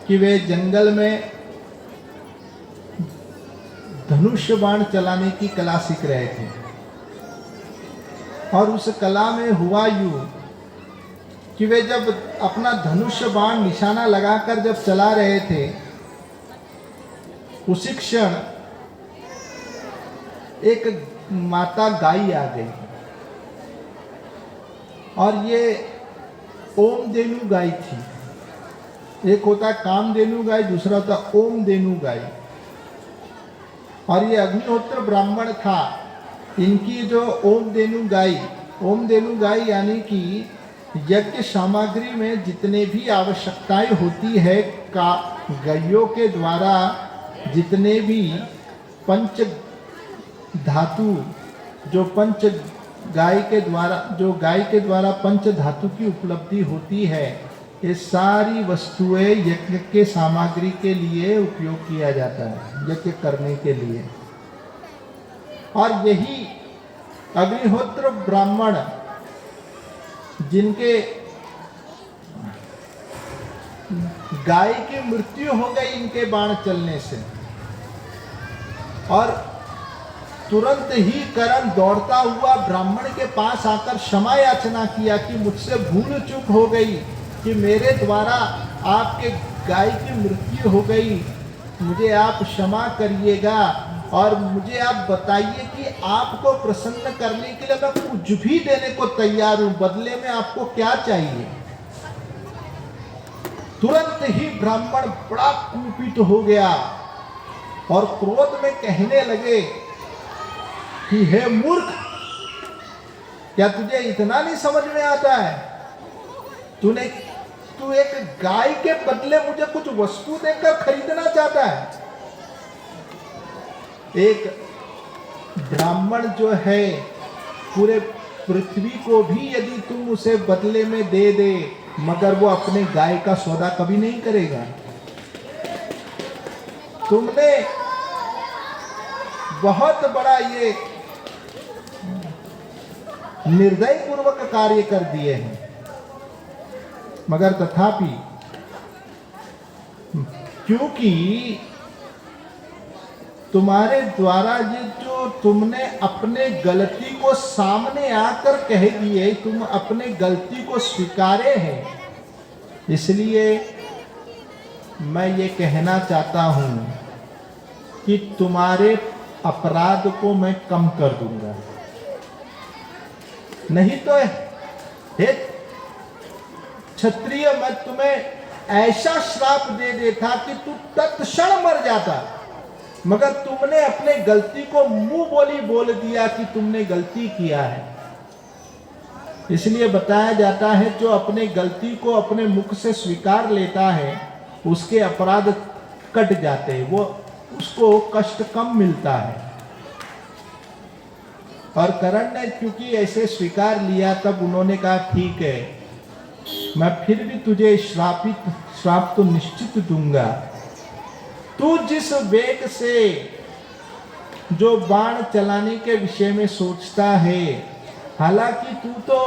कि वे जंगल में धनुष्य बाण चलाने की कला सीख रहे थे और उस कला में हुआ यूं कि वे जब अपना धनुष्य बाण निशाना लगाकर जब चला रहे थे, उसी क्षण एक माता गाय आ गई और ये ओम देनु गाय थी। एक होता है कामधेनु गाय, दूसरा होता ओम देनु गाय। और ये अग्निहोत्र ब्राह्मण था। इनकी जो ओम देनु गाय यानी कि यज्ञ सामग्री में जितने भी आवश्यकताएं होती है का गायों के द्वारा जितने भी पंच धातु जो गाय के द्वारा पंच धातु की उपलब्धि होती है, ये सारी वस्तुएं यज्ञ के सामग्री के लिए उपयोग किया जाता है, यज्ञ करने के लिए। और यही अग्निहोत्र ब्राह्मण जिनके गाय की मृत्यु हो गई इनके बाण चलने से, और तुरंत ही करण दौड़ता हुआ ब्राह्मण के पास आकर क्षमा याचना किया कि मुझसे भूल चूक हो गई कि मेरे द्वारा आपके गाय की मृत्यु हो गई, मुझे आप क्षमा करिएगा और मुझे आप बताइए कि आपको प्रसन्न करने के लिए मैं कुछ भी देने को तैयार हूं, बदले में आपको क्या चाहिए। तुरंत ही ब्राह्मण बड़ा कुपित हो गया और क्रोध में कहने लगे कि हे मूर्ख, क्या तुझे इतना नहीं समझ में आता है? तू एक गाय के बदले मुझे कुछ वस्तु देकर खरीदना चाहता है। एक ब्राह्मण जो है पूरे पृथ्वी को भी यदि तुम उसे बदले में दे दे, मगर वो अपने गाय का सौदा कभी नहीं करेगा। तुमने बहुत बड़ा ये निर्दय पूर्वक कार्य कर दिए हैं, मगर तथापि क्योंकि तुम्हारे द्वारा ये जो तुमने अपने गलती को सामने आकर कह दिए, तुम अपने गलती को स्वीकारे हैं, इसलिए मैं ये कहना चाहता हूं कि तुम्हारे अपराध को मैं कम कर दूंगा। नहीं तो हे क्षत्रिय, मैं तुम्हें ऐसा श्राप दे देता कि तू तत्क्षण मर जाता, मगर तुमने अपने गलती को मुंह बोली बोल दिया कि तुमने गलती किया है। इसलिए बताया जाता है जो अपने गलती को अपने मुख से स्वीकार लेता है उसके अपराध कट जाते हैं, वो उसको कष्ट कम मिलता है। और करण ने क्योंकि ऐसे स्वीकार लिया, तब उन्होंने कहा ठीक है, मैं फिर भी तुझे श्राप तो निश्चित दूंगा। तू जिस वेग से जो बाण चलाने के विषय में सोचता है, हालांकि तू तो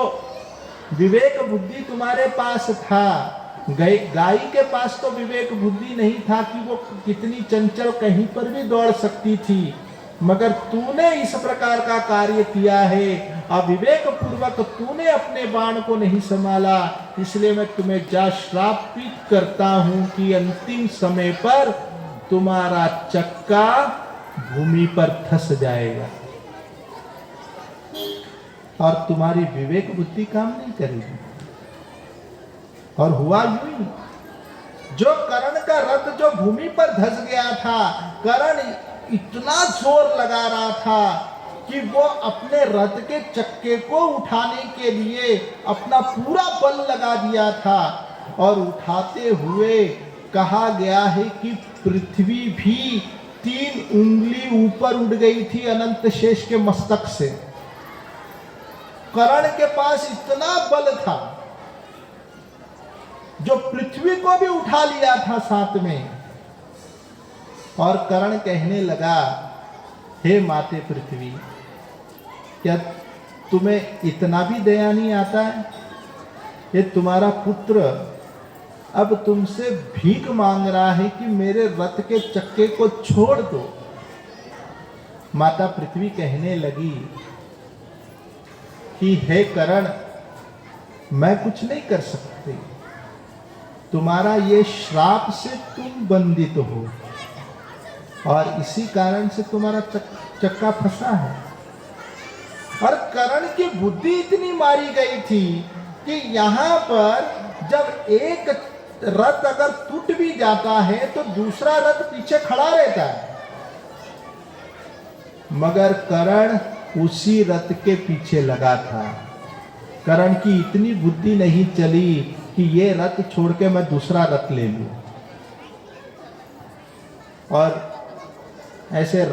विवेक बुद्धि तुम्हारे पास था, गाय के पास तो विवेक बुद्धि नहीं था कि वो कितनी चंचल कहीं पर भी दौड़ सकती थी, मगर तूने इस प्रकार का कार्य किया है, अविवेक पूर्वक तूने अपने बाण को नहीं संभाला, इसलिए मैं तुम्हें जा श्रापित करता हूं कि अंतिम समय पर तुम्हारा चक्का भूमि पर धंस जाएगा और तुम्हारी विवेक बुद्धि काम नहीं करेगी। और हुआ यूं ही, जो करण का रथ जो भूमि पर धंस गया था, करण इतना जोर लगा रहा था कि वो अपने रथ के चक्के को उठाने के लिए अपना पूरा बल लगा दिया था, और उठाते हुए कहा गया है कि पृथ्वी भी 3 उंगली ऊपर उड़ गई थी अनंत शेष के मस्तक से। करण के पास इतना बल था जो पृथ्वी को भी उठा लिया था साथ में। और करण कहने लगा, हे माते पृथ्वी, क्या तुम्हें इतना भी दया नहीं आता है? ये तुम्हारा पुत्र अब तुमसे भीख मांग रहा है कि मेरे रथ के चक्के को छोड़ दो। माता पृथ्वी कहने लगी कि हे करण, मैं कुछ नहीं कर सकती, तुम्हारा ये श्राप से तुम बंधित हो और इसी कारण से तुम्हारा चक्का फंसा है। और करण की बुद्धि इतनी मारी गई थी कि यहाँ पर जब एक रथ अगर टूट भी जाता है तो दूसरा रथ पीछे खड़ा रहता है, मगर करण उसी रथ के पीछे लगा था। करण की इतनी बुद्धि नहीं चली कि ये रथ छोड़ के मैं दूसरा रथ ले लूं। और ऐसे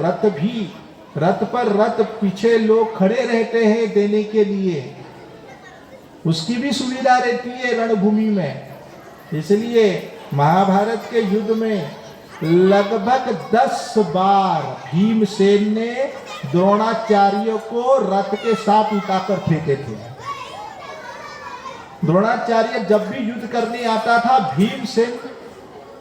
रथ पर रथ पीछे लोग खड़े रहते हैं देने के लिए, उसकी भी सुविधा रहती है रणभूमि में। इसलिए महाभारत के युद्ध में लगभग 10 बार भीमसेन ने द्रोणाचार्य को रथ के साथ उठाकर फेंके थे। द्रोणाचार्य जब भी युद्ध करने आता था, भीमसेन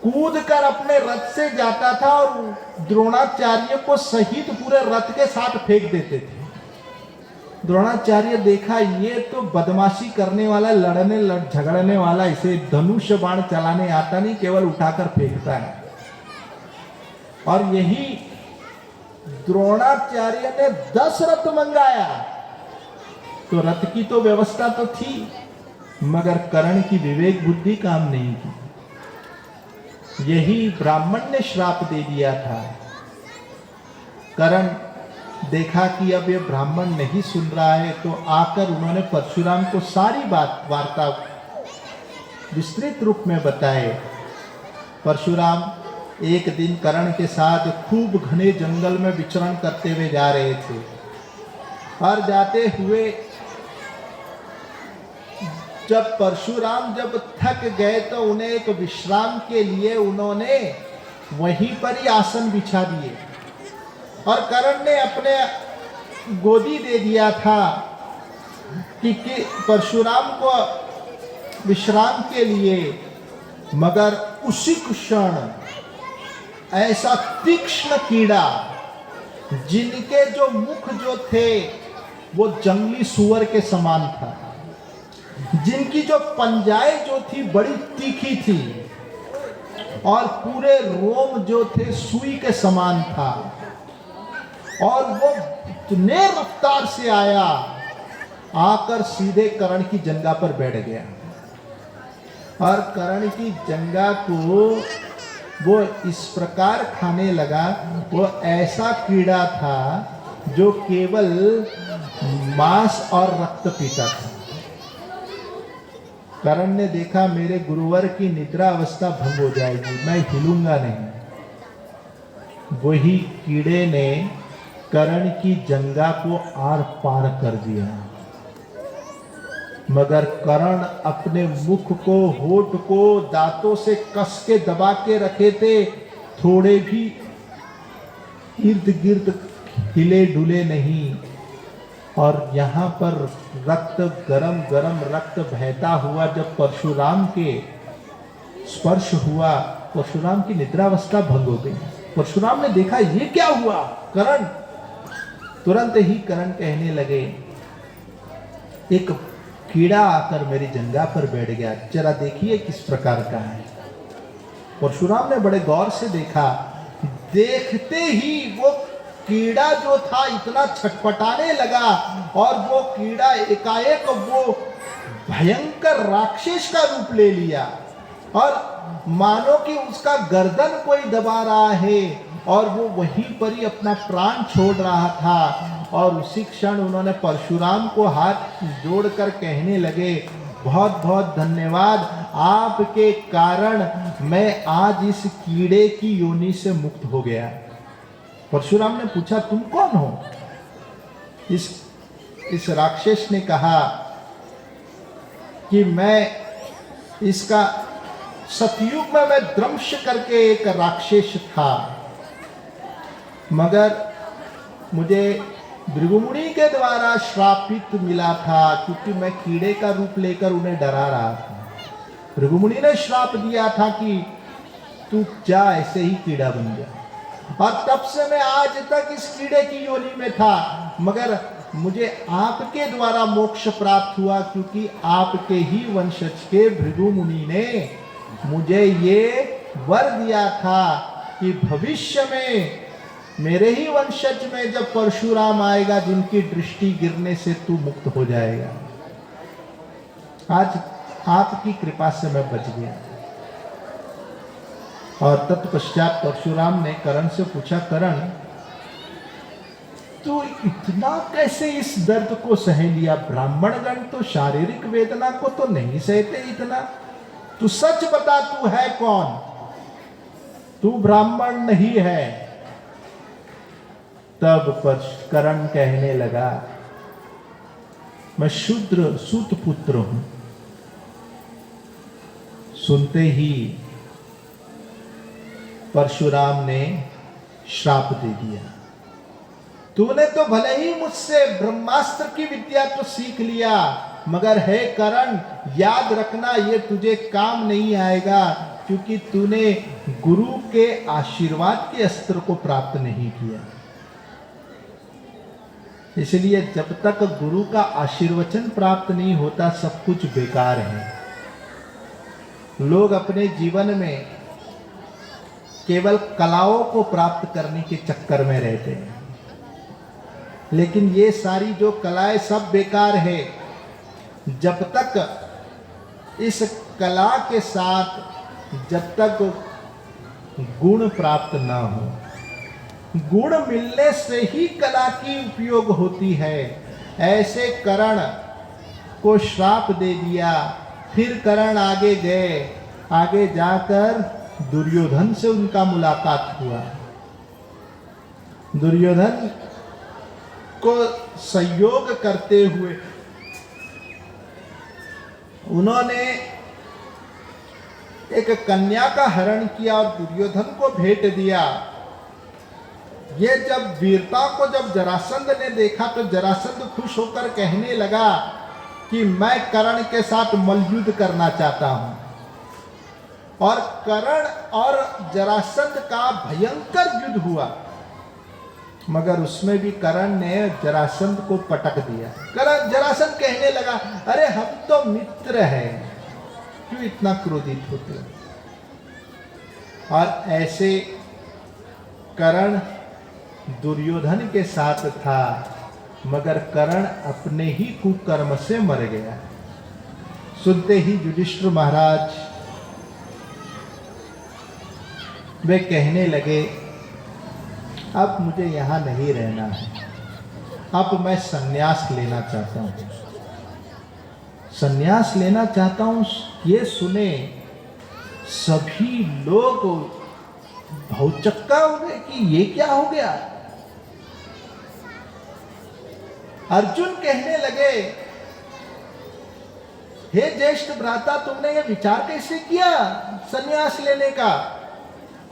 कूद कर अपने रथ से जाता था और द्रोणाचार्य को सहित पूरे रथ के साथ फेंक देते थे। द्रोणाचार्य देखा ये तो बदमाशी करने वाला, झगड़ने वाला, इसे धनुष बाण चलाने आता नहीं, केवल उठाकर फेंकता है। और यही द्रोणाचार्य ने 10 रथ मंगाया, तो रथ की तो व्यवस्था तो थी, मगर कर्ण की विवेक बुद्धि काम नहीं की। यही ब्राह्मण ने श्राप दे दिया था। कर्ण देखा कि अब ये ब्राह्मण नहीं सुन रहा है, तो आकर उन्होंने परशुराम को सारी वार्ता विस्तृत रूप में बताए। परशुराम एक दिन कर्ण के साथ खूब घने जंगल में विचरण करते हुए जा रहे थे, और जाते हुए जब परशुराम जब थक गए तो उन्हें एक विश्राम के लिए उन्होंने वहीं पर ही आसन बिछा दिए, और कर्ण ने अपने गोदी दे दिया था कि परशुराम को विश्राम के लिए। मगर उसी क्षण ऐसा तीक्ष्ण कीड़ा, जिनके जो मुख जो थे वो जंगली सुअर के समान था, जिनकी जो पंजाएं जो थी बड़ी तीखी थी, और पूरे रोम जो थे सुई के समान था, और वो इतने रफ्तार से आया, आकर सीधे कर्ण की जंघा पर बैठ गया। और कर्ण की जंघा को वो इस प्रकार खाने लगा। वो ऐसा कीड़ा था जो केवल मांस और रक्त पीता था। कर्ण ने देखा मेरे गुरुवर की निद्रा अवस्था भंग हो जाएगी, मैं हिलूंगा नहीं। वही कीड़े ने कर्ण की जंघा को आर पार कर दिया, मगर कर्ण अपने मुख को, होठ को दांतों से कस के दबा के रखे थे, थोड़े भी इर्द गिर्द हिले डुले नहीं। और यहाँ पर रक्त, गरम गरम रक्त बहता हुआ जब परशुराम के स्पर्श हुआ, परशुराम की निद्रावस्था भंग हो गई। परशुराम ने देखा ये क्या हुआ कर्ण। तुरंत ही कर्ण कहने लगे, एक कीड़ा आकर मेरी जंघा पर बैठ गया, जरा देखिए किस प्रकार का है। परशुराम ने बड़े गौर से देखा, देखते ही वो कीड़ा जो था इतना छटपटाने लगा, और वो कीड़ा एकाएक वो भयंकर राक्षस का रूप ले लिया, और मानो कि उसका गर्दन कोई दबा रहा है, और वो वहीं पर ही अपना प्राण छोड़ रहा था। और उसी क्षण उन्होंने परशुराम को हाथ जोड़कर कहने लगे, बहुत बहुत धन्यवाद, आपके कारण मैं आज इस कीड़े की योनि से मुक्त हो गया। परशुराम ने पूछा, तुम कौन हो? इस राक्षस ने कहा कि मैं इसका सतयुग में मैं ध्वंस करके एक राक्षस था, मगर मुझे भृगुमुनि के द्वारा श्रापित मिला था, क्योंकि मैं कीड़े का रूप लेकर उन्हें डरा रहा था। भृगुमुनि ने श्राप दिया था कि तू जा ऐसे ही कीड़ा बन जा, और तब से मैं आज तक इस कीड़े की योनि में था, मगर मुझे आपके द्वारा मोक्ष प्राप्त हुआ, क्योंकि आपके ही वंशज के भृगुमुनि ने मुझे ये वर दिया था कि भविष्य में मेरे ही वंशज में जब परशुराम आएगा, जिनकी दृष्टि गिरने से तू मुक्त हो जाएगा। आज आपकी कृपा से मैं बच गया। और तत्पश्चात परशुराम ने कर्ण से पूछा, कर्ण तो इतना कैसे इस दर्द को सह लिया? ब्राह्मणगण तो शारीरिक वेदना को तो नहीं सहते इतना। तू सच बता, तू है कौन? तू ब्राह्मण नहीं है। तब कर्ण कहने लगा, मैं शूद्र सूत पुत्र हूं। सुनते ही परशुराम ने श्राप दे दिया, तूने तो भले ही मुझसे ब्रह्मास्त्र की विद्या तो सीख लिया, मगर हे कर्ण याद रखना, ये तुझे काम नहीं आएगा, क्योंकि तूने गुरु के आशीर्वाद के अस्त्र को प्राप्त नहीं किया। इसलिए जब तक गुरु का आशीर्वचन प्राप्त नहीं होता, सब कुछ बेकार है। लोग अपने जीवन में केवल कलाओं को प्राप्त करने के चक्कर में रहते हैं, लेकिन ये सारी जो कलाएं सब बेकार है, जब तक इस कला के साथ जब तक गुण प्राप्त ना हो। गुण मिलने से ही कला की उपयोग होती है। ऐसे कर्ण को श्राप दे दिया। फिर कर्ण आगे गए, आगे जाकर दुर्योधन से उनका मुलाकात हुआ। दुर्योधन को सहयोग करते हुए उन्होंने एक कन्या का हरण किया और दुर्योधन को भेंट दिया। ये जब वीरता को जब जरासंध ने देखा, तो जरासंध खुश होकर कहने लगा कि मैं कर्ण के साथ मल्लयुद्ध करना चाहता हूं। और कर्ण और जरासंध का भयंकर युद्ध हुआ, मगर उसमें भी कर्ण ने जरासंध को पटक दिया। जरासंध कहने लगा, अरे हम तो मित्र हैं, क्यों इतना क्रोधित होते? और ऐसे कर्ण दुर्योधन के साथ था, मगर कर्ण अपने ही कुकर्म से मर गया। सुनते ही युधिष्ठिर महाराज वे कहने लगे, अब मुझे यहां नहीं रहना है, अब मैं संन्यास लेना चाहता हूं। संन्यास लेना चाहता हूं। ये सुने सभी लोग भौचक्का हो गए कि ये क्या हो गया। अर्जुन कहने लगे, हे ज्येष्ठ भ्राता, तुमने ये विचार कैसे किया संन्यास लेने का?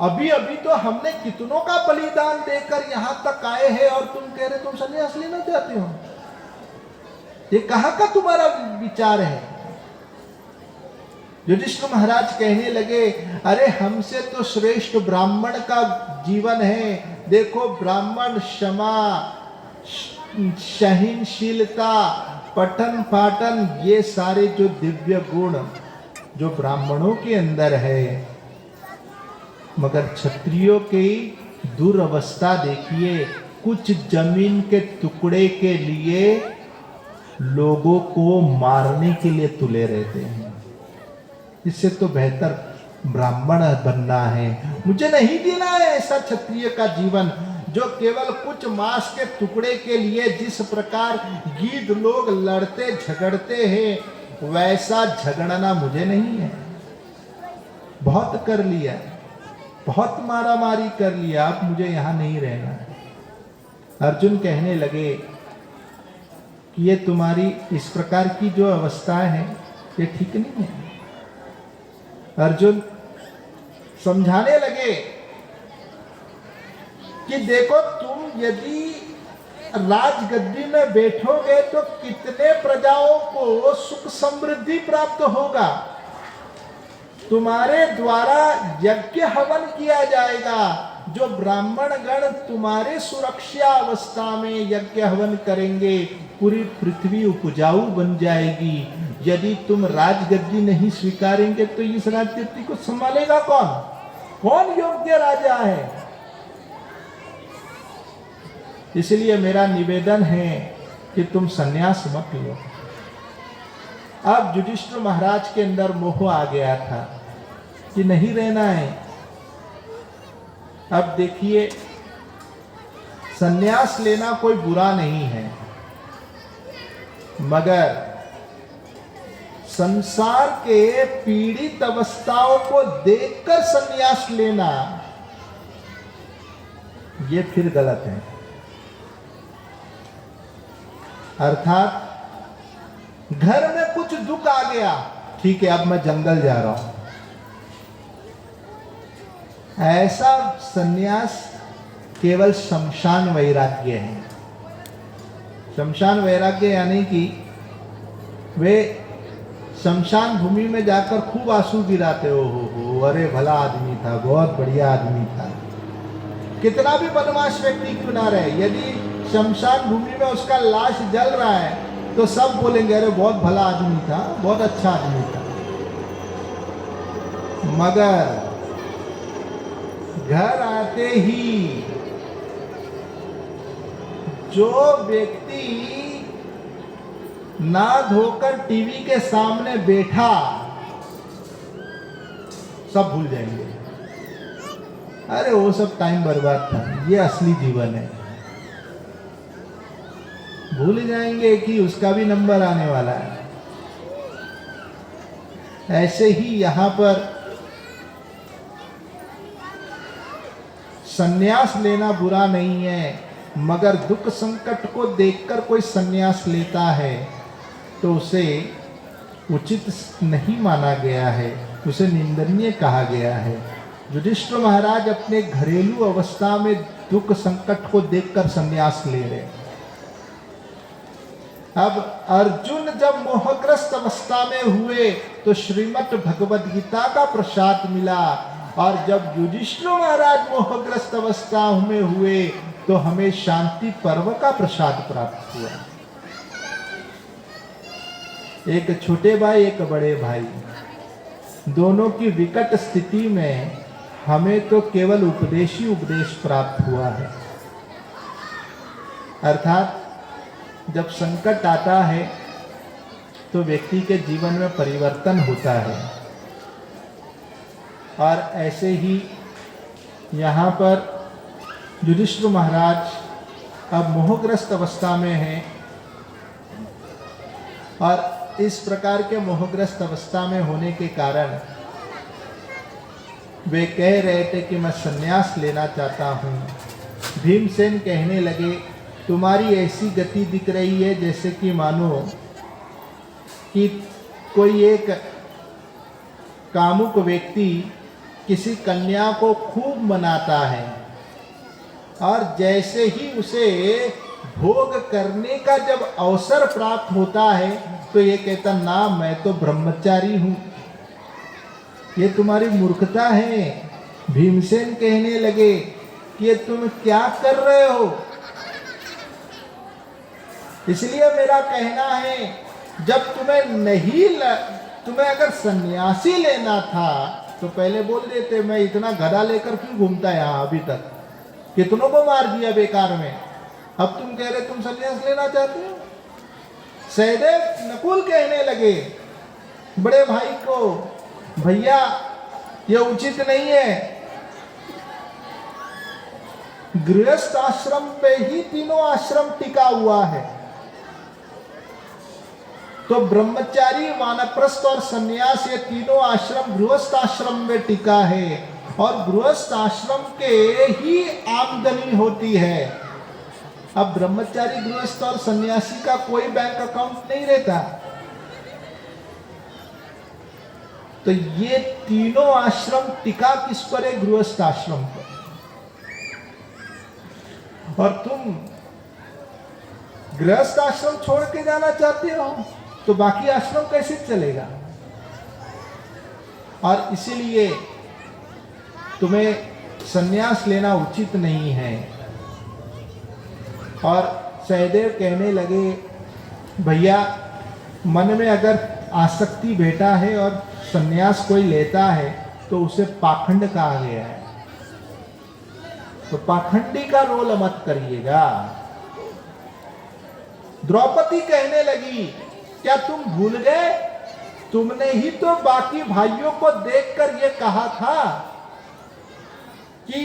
अभी अभी तो हमने कितनों का बलिदान देकर यहां तक आए हैं, और तुम कह रहे तुम संन्यास लेना चाहते हो? ये कहां का तुम्हारा विचार है? युधिष्ठिर महाराज कहने लगे, अरे हमसे तो श्रेष्ठ ब्राह्मण का जीवन है। देखो, ब्राह्मण क्षमा, सहनशीलता, पठन पाठन, ये सारे जो दिव्य गुण जो ब्राह्मणों के अंदर है, मगर क्षत्रियों की दुर्अवस्था देखिए। कुछ जमीन के टुकड़े के लिए लोगों को मारने के लिए तुले रहते हैं। इससे तो बेहतर ब्राह्मण बनना है। मुझे नहीं जीना है ऐसा क्षत्रिय का जीवन, जो केवल कुछ मांस के टुकड़े के लिए जिस प्रकार गीध लोग लड़ते झगड़ते हैं, वैसा झगड़ना मुझे नहीं है। बहुत कर लिया, बहुत मारा मारी कर लिया, अब मुझे यहां नहीं रहना है। अर्जुन कहने लगे कि ये तुम्हारी इस प्रकार की जो अवस्था है, ये ठीक नहीं है। अर्जुन समझाने लगे कि देखो, तुम यदि राजगद्दी में बैठोगे तो कितने प्रजाओं को सुख समृद्धि प्राप्त होगा। तुम्हारे द्वारा यज्ञ हवन किया जाएगा। जो ब्राह्मण गण तुम्हारे सुरक्षा अवस्था में यज्ञ हवन करेंगे, पूरी पृथ्वी उपजाऊ बन जाएगी। यदि तुम राजगद्दी नहीं स्वीकारेंगे तो इस राजगद्दी को संभालेगा कौन? कौन योग्य राजा है? इसलिए मेरा निवेदन है कि तुम सन्यास मत लो। अब युधिष्ठिर महाराज के अंदर मोह आ गया था कि नहीं रहना है। अब देखिए, सन्यास लेना कोई बुरा नहीं है, मगर संसार के पीड़ित अवस्थाओं को देखकर सन्यास लेना ये फिर गलत है। अर्थात घर में कुछ दुख आ गया, ठीक है अब मैं जंगल जा रहा हूं, ऐसा सन्यास केवल शमशान वैराग्य है। शमशान वैराग्य यानी कि वे शमशान भूमि में जाकर खूब आंसू गिराते हो, अरे भला आदमी था, बहुत बढ़िया आदमी था। कितना भी बदमाश व्यक्ति क्यों ना रहे, यदि शमशान भूमि में उसका लाश जल रहा है तो सब बोलेंगे अरे बहुत भला आदमी था, बहुत अच्छा आदमी था। मगर घर आते ही जो व्यक्ति ना धोकर टीवी के सामने बैठा, सब भूल जाएंगे, अरे वो सब टाइम बर्बाद था, ये असली जीवन है। भूल जाएंगे कि उसका भी नंबर आने वाला है। ऐसे ही यहां पर सन्यास लेना बुरा नहीं है, मगर दुख संकट को देखकर कोई सन्यास लेता है तो उसे उचित नहीं माना गया है, उसे निंदनीय कहा गया है। युधिष्ठिर महाराज अपने घरेलू अवस्था में दुख संकट को देखकर सन्यास ले रहे। अब अर्जुन जब मोहग्रस्त अवस्था में हुए तो श्रीमद् भगवद गीता का प्रसाद मिला, और जब युधिष्ठिर महाराज मोहग्रस्त अवस्था में हुए तो हमें शांति पर्व का प्रसाद प्राप्त हुआ। एक छोटे भाई एक बड़े भाई, दोनों की विकट स्थिति में हमें तो केवल उपदेश ही उपदेश प्राप्त हुआ है। अर्थात जब संकट आता है तो व्यक्ति के जीवन में परिवर्तन होता है, और ऐसे ही यहाँ पर युधिष्ठिर महाराज अब मोहग्रस्त अवस्था में हैं, और इस प्रकार के मोहग्रस्त अवस्था में होने के कारण वे कह रहे थे कि मैं संन्यास लेना चाहता हूँ। भीमसेन कहने लगे तुम्हारी ऐसी गति दिख रही है जैसे कि मानो कि कोई एक कामुक व्यक्ति किसी कन्या को खूब मनाता है, और जैसे ही उसे भोग करने का जब अवसर प्राप्त होता है तो ये कहता ना मैं तो ब्रह्मचारी हूँ। ये तुम्हारी मूर्खता है। भीमसेन कहने लगे कि ये तुम क्या कर रहे हो। इसलिए मेरा कहना है जब तुम्हें अगर सन्यासी लेना था तो पहले बोल देते, मैं इतना गधा लेकर क्यों घूमता यहाँ अभी तक, कितनों को मार दिया बेकार में। अब तुम कह रहे तुम सन्यास लेना चाहते हो। सहदेव नकुल कहने लगे बड़े भाई को, भैया ये उचित नहीं है, गृहस्थ आश्रम पे ही तीनों आश्रम टिका हुआ है, तो ब्रह्मचारी वानप्रस्थ और सन्यास ये तीनों आश्रम गृहस्थ आश्रम में टिका है, और गृहस्थ आश्रम के ही आमदनी होती है। अब ब्रह्मचारी गृहस्थ और सन्यासी का कोई बैंक अकाउंट नहीं रहता, तो ये तीनों आश्रम टिका किस पर है? गृहस्थ आश्रम पर। और तुम गृहस्थ आश्रम छोड़ के जाना चाहते हो तो बाकी आश्रम कैसे चलेगा? और इसीलिए तुम्हें संन्यास लेना उचित नहीं है। और सहदेव कहने लगे, भैया मन में अगर आसक्ति बैठा है और संन्यास कोई लेता है तो उसे पाखंड कहा गया है, तो पाखंडी का रोल मत करिएगा। द्रौपदी कहने लगी, क्या तुम भूल गए? तुमने ही तो बाकी भाइयों को देखकर ये कहा था कि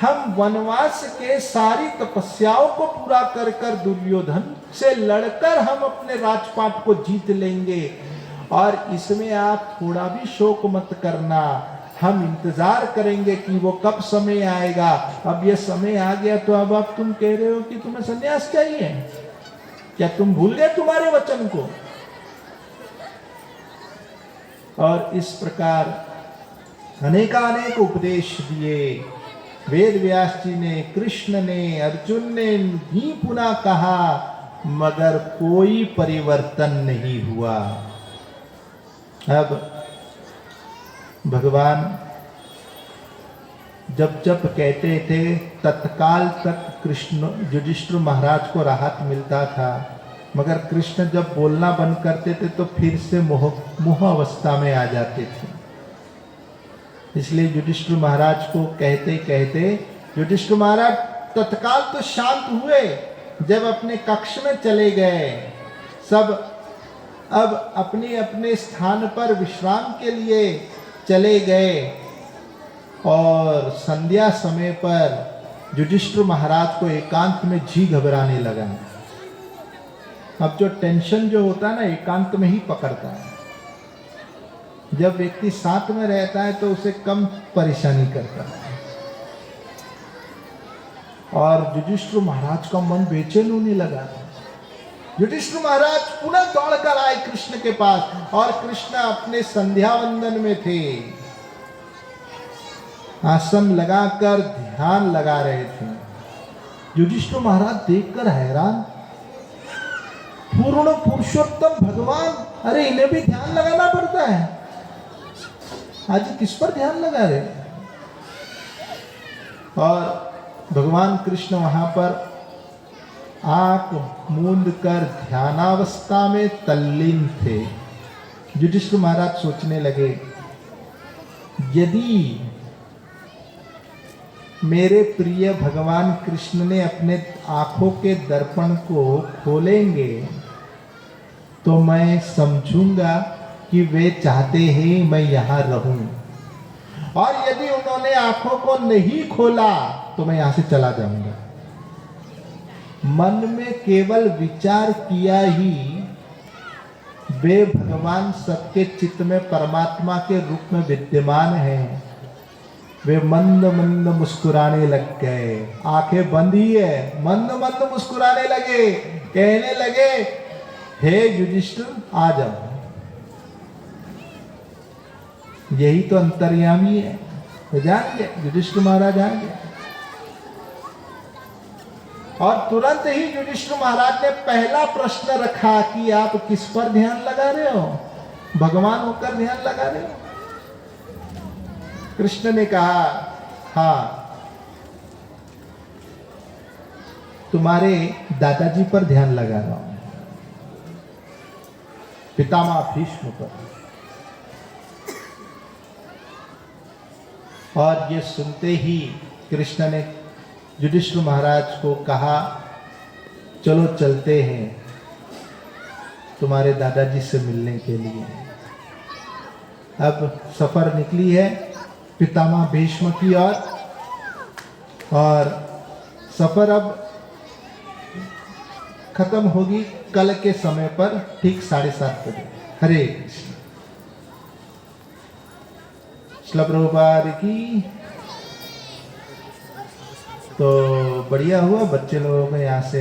हम वनवास के सारी तपस्याओं को पूरा कर कर दुर्योधन से लड़कर हम अपने राजपाट को जीत लेंगे, और इसमें आप थोड़ा भी शोक मत करना, हम इंतजार करेंगे कि वो कब समय आएगा। अब ये समय आ गया तो अब आप तुम कह रहे हो कि तुम्हें संन्यास चाहिए? क्या तुम भूल गए तुम्हारे वचन को? और इस प्रकार अनेकानेक उपदेश दिए वेद व्यास जी ने, कृष्ण ने, अर्जुन ने भी पुनः कहा, मगर कोई परिवर्तन नहीं हुआ। अब भगवान जब जब कहते थे तत्काल तक कृष्ण युधिष्ठिर महाराज को राहत मिलता था, मगर कृष्ण जब बोलना बंद करते थे तो फिर से मोह अवस्था में आ जाते थे। इसलिए युधिष्ठिर महाराज को कहते कहते युधिष्ठिर महाराज तत्काल तो शांत हुए, जब अपने कक्ष में चले गए, सब अब अपने अपने स्थान पर विश्राम के लिए चले गए। और संध्या समय पर युधिष्ठिर महाराज को एकांत में जी घबराने लगा। अब जो टेंशन जो होता है ना, एकांत में ही पकड़ता है। जब व्यक्ति साथ में रहता है तो उसे कम परेशानी करता है। और युधिष्ठिर महाराज का मन बेचैन होने लगा। युधिष्ठिर महाराज पुनः दौड़कर आए कृष्ण के पास, और कृष्ण अपने संध्या वंदन में थे, आसन लगाकर ध्यान लगा रहे थे। युधिष्ठिर महाराज देखकर हैरान, पूर्ण पुरुषोत्तम भगवान, अरे इन्हें भी ध्यान लगाना पड़ता है, आज किस पर ध्यान लगा रहे? और भगवान कृष्ण वहां पर आंख मूंद कर ध्यानावस्था में तल्लीन थे। युधिष्ठिर महाराज सोचने लगे, यदि मेरे प्रिय भगवान कृष्ण ने अपने आंखों के दर्पण को खोलेंगे तो मैं समझूंगा कि वे चाहते हैं मैं यहां रहूं, और यदि उन्होंने आंखों को नहीं खोला तो मैं यहां से चला जाऊंगा। मन में केवल विचार किया ही वे भगवान सबके चित्त में परमात्मा के रूप में विद्यमान हैं। वे मंद मंद मुस्कुराने लग गए, आंखें बंद ही है, मंद मंद मुस्कुराने लगे, कहने लगे, हे युधिष्ठिर आ जाओ। यही तो अंतर्यामी है। तो जान गए युधिष्ठिर महाराज आ गए, और तुरंत ही युधिष्ठिर महाराज ने पहला प्रश्न रखा कि आप किस पर ध्यान लगा रहे हो? भगवान होकर ध्यान लगा रहे हो? कृष्ण ने कहा, हाँ, तुम्हारे दादाजी पर ध्यान लगा रहा हूं, पितामह भीष्म पर। और ये सुनते ही कृष्ण ने युधिष्ठिर महाराज को कहा, चलो चलते हैं तुम्हारे दादाजी से मिलने के लिए। अब सफर निकली है पितामह भीष्म की ओर, और सफर अब खत्म होगी कल के समय पर ठीक 7:30 बजे। हरे कृष्ण। श्रील प्रभुपाद की। तो बढ़िया हुआ बच्चे लोगों को यहाँ से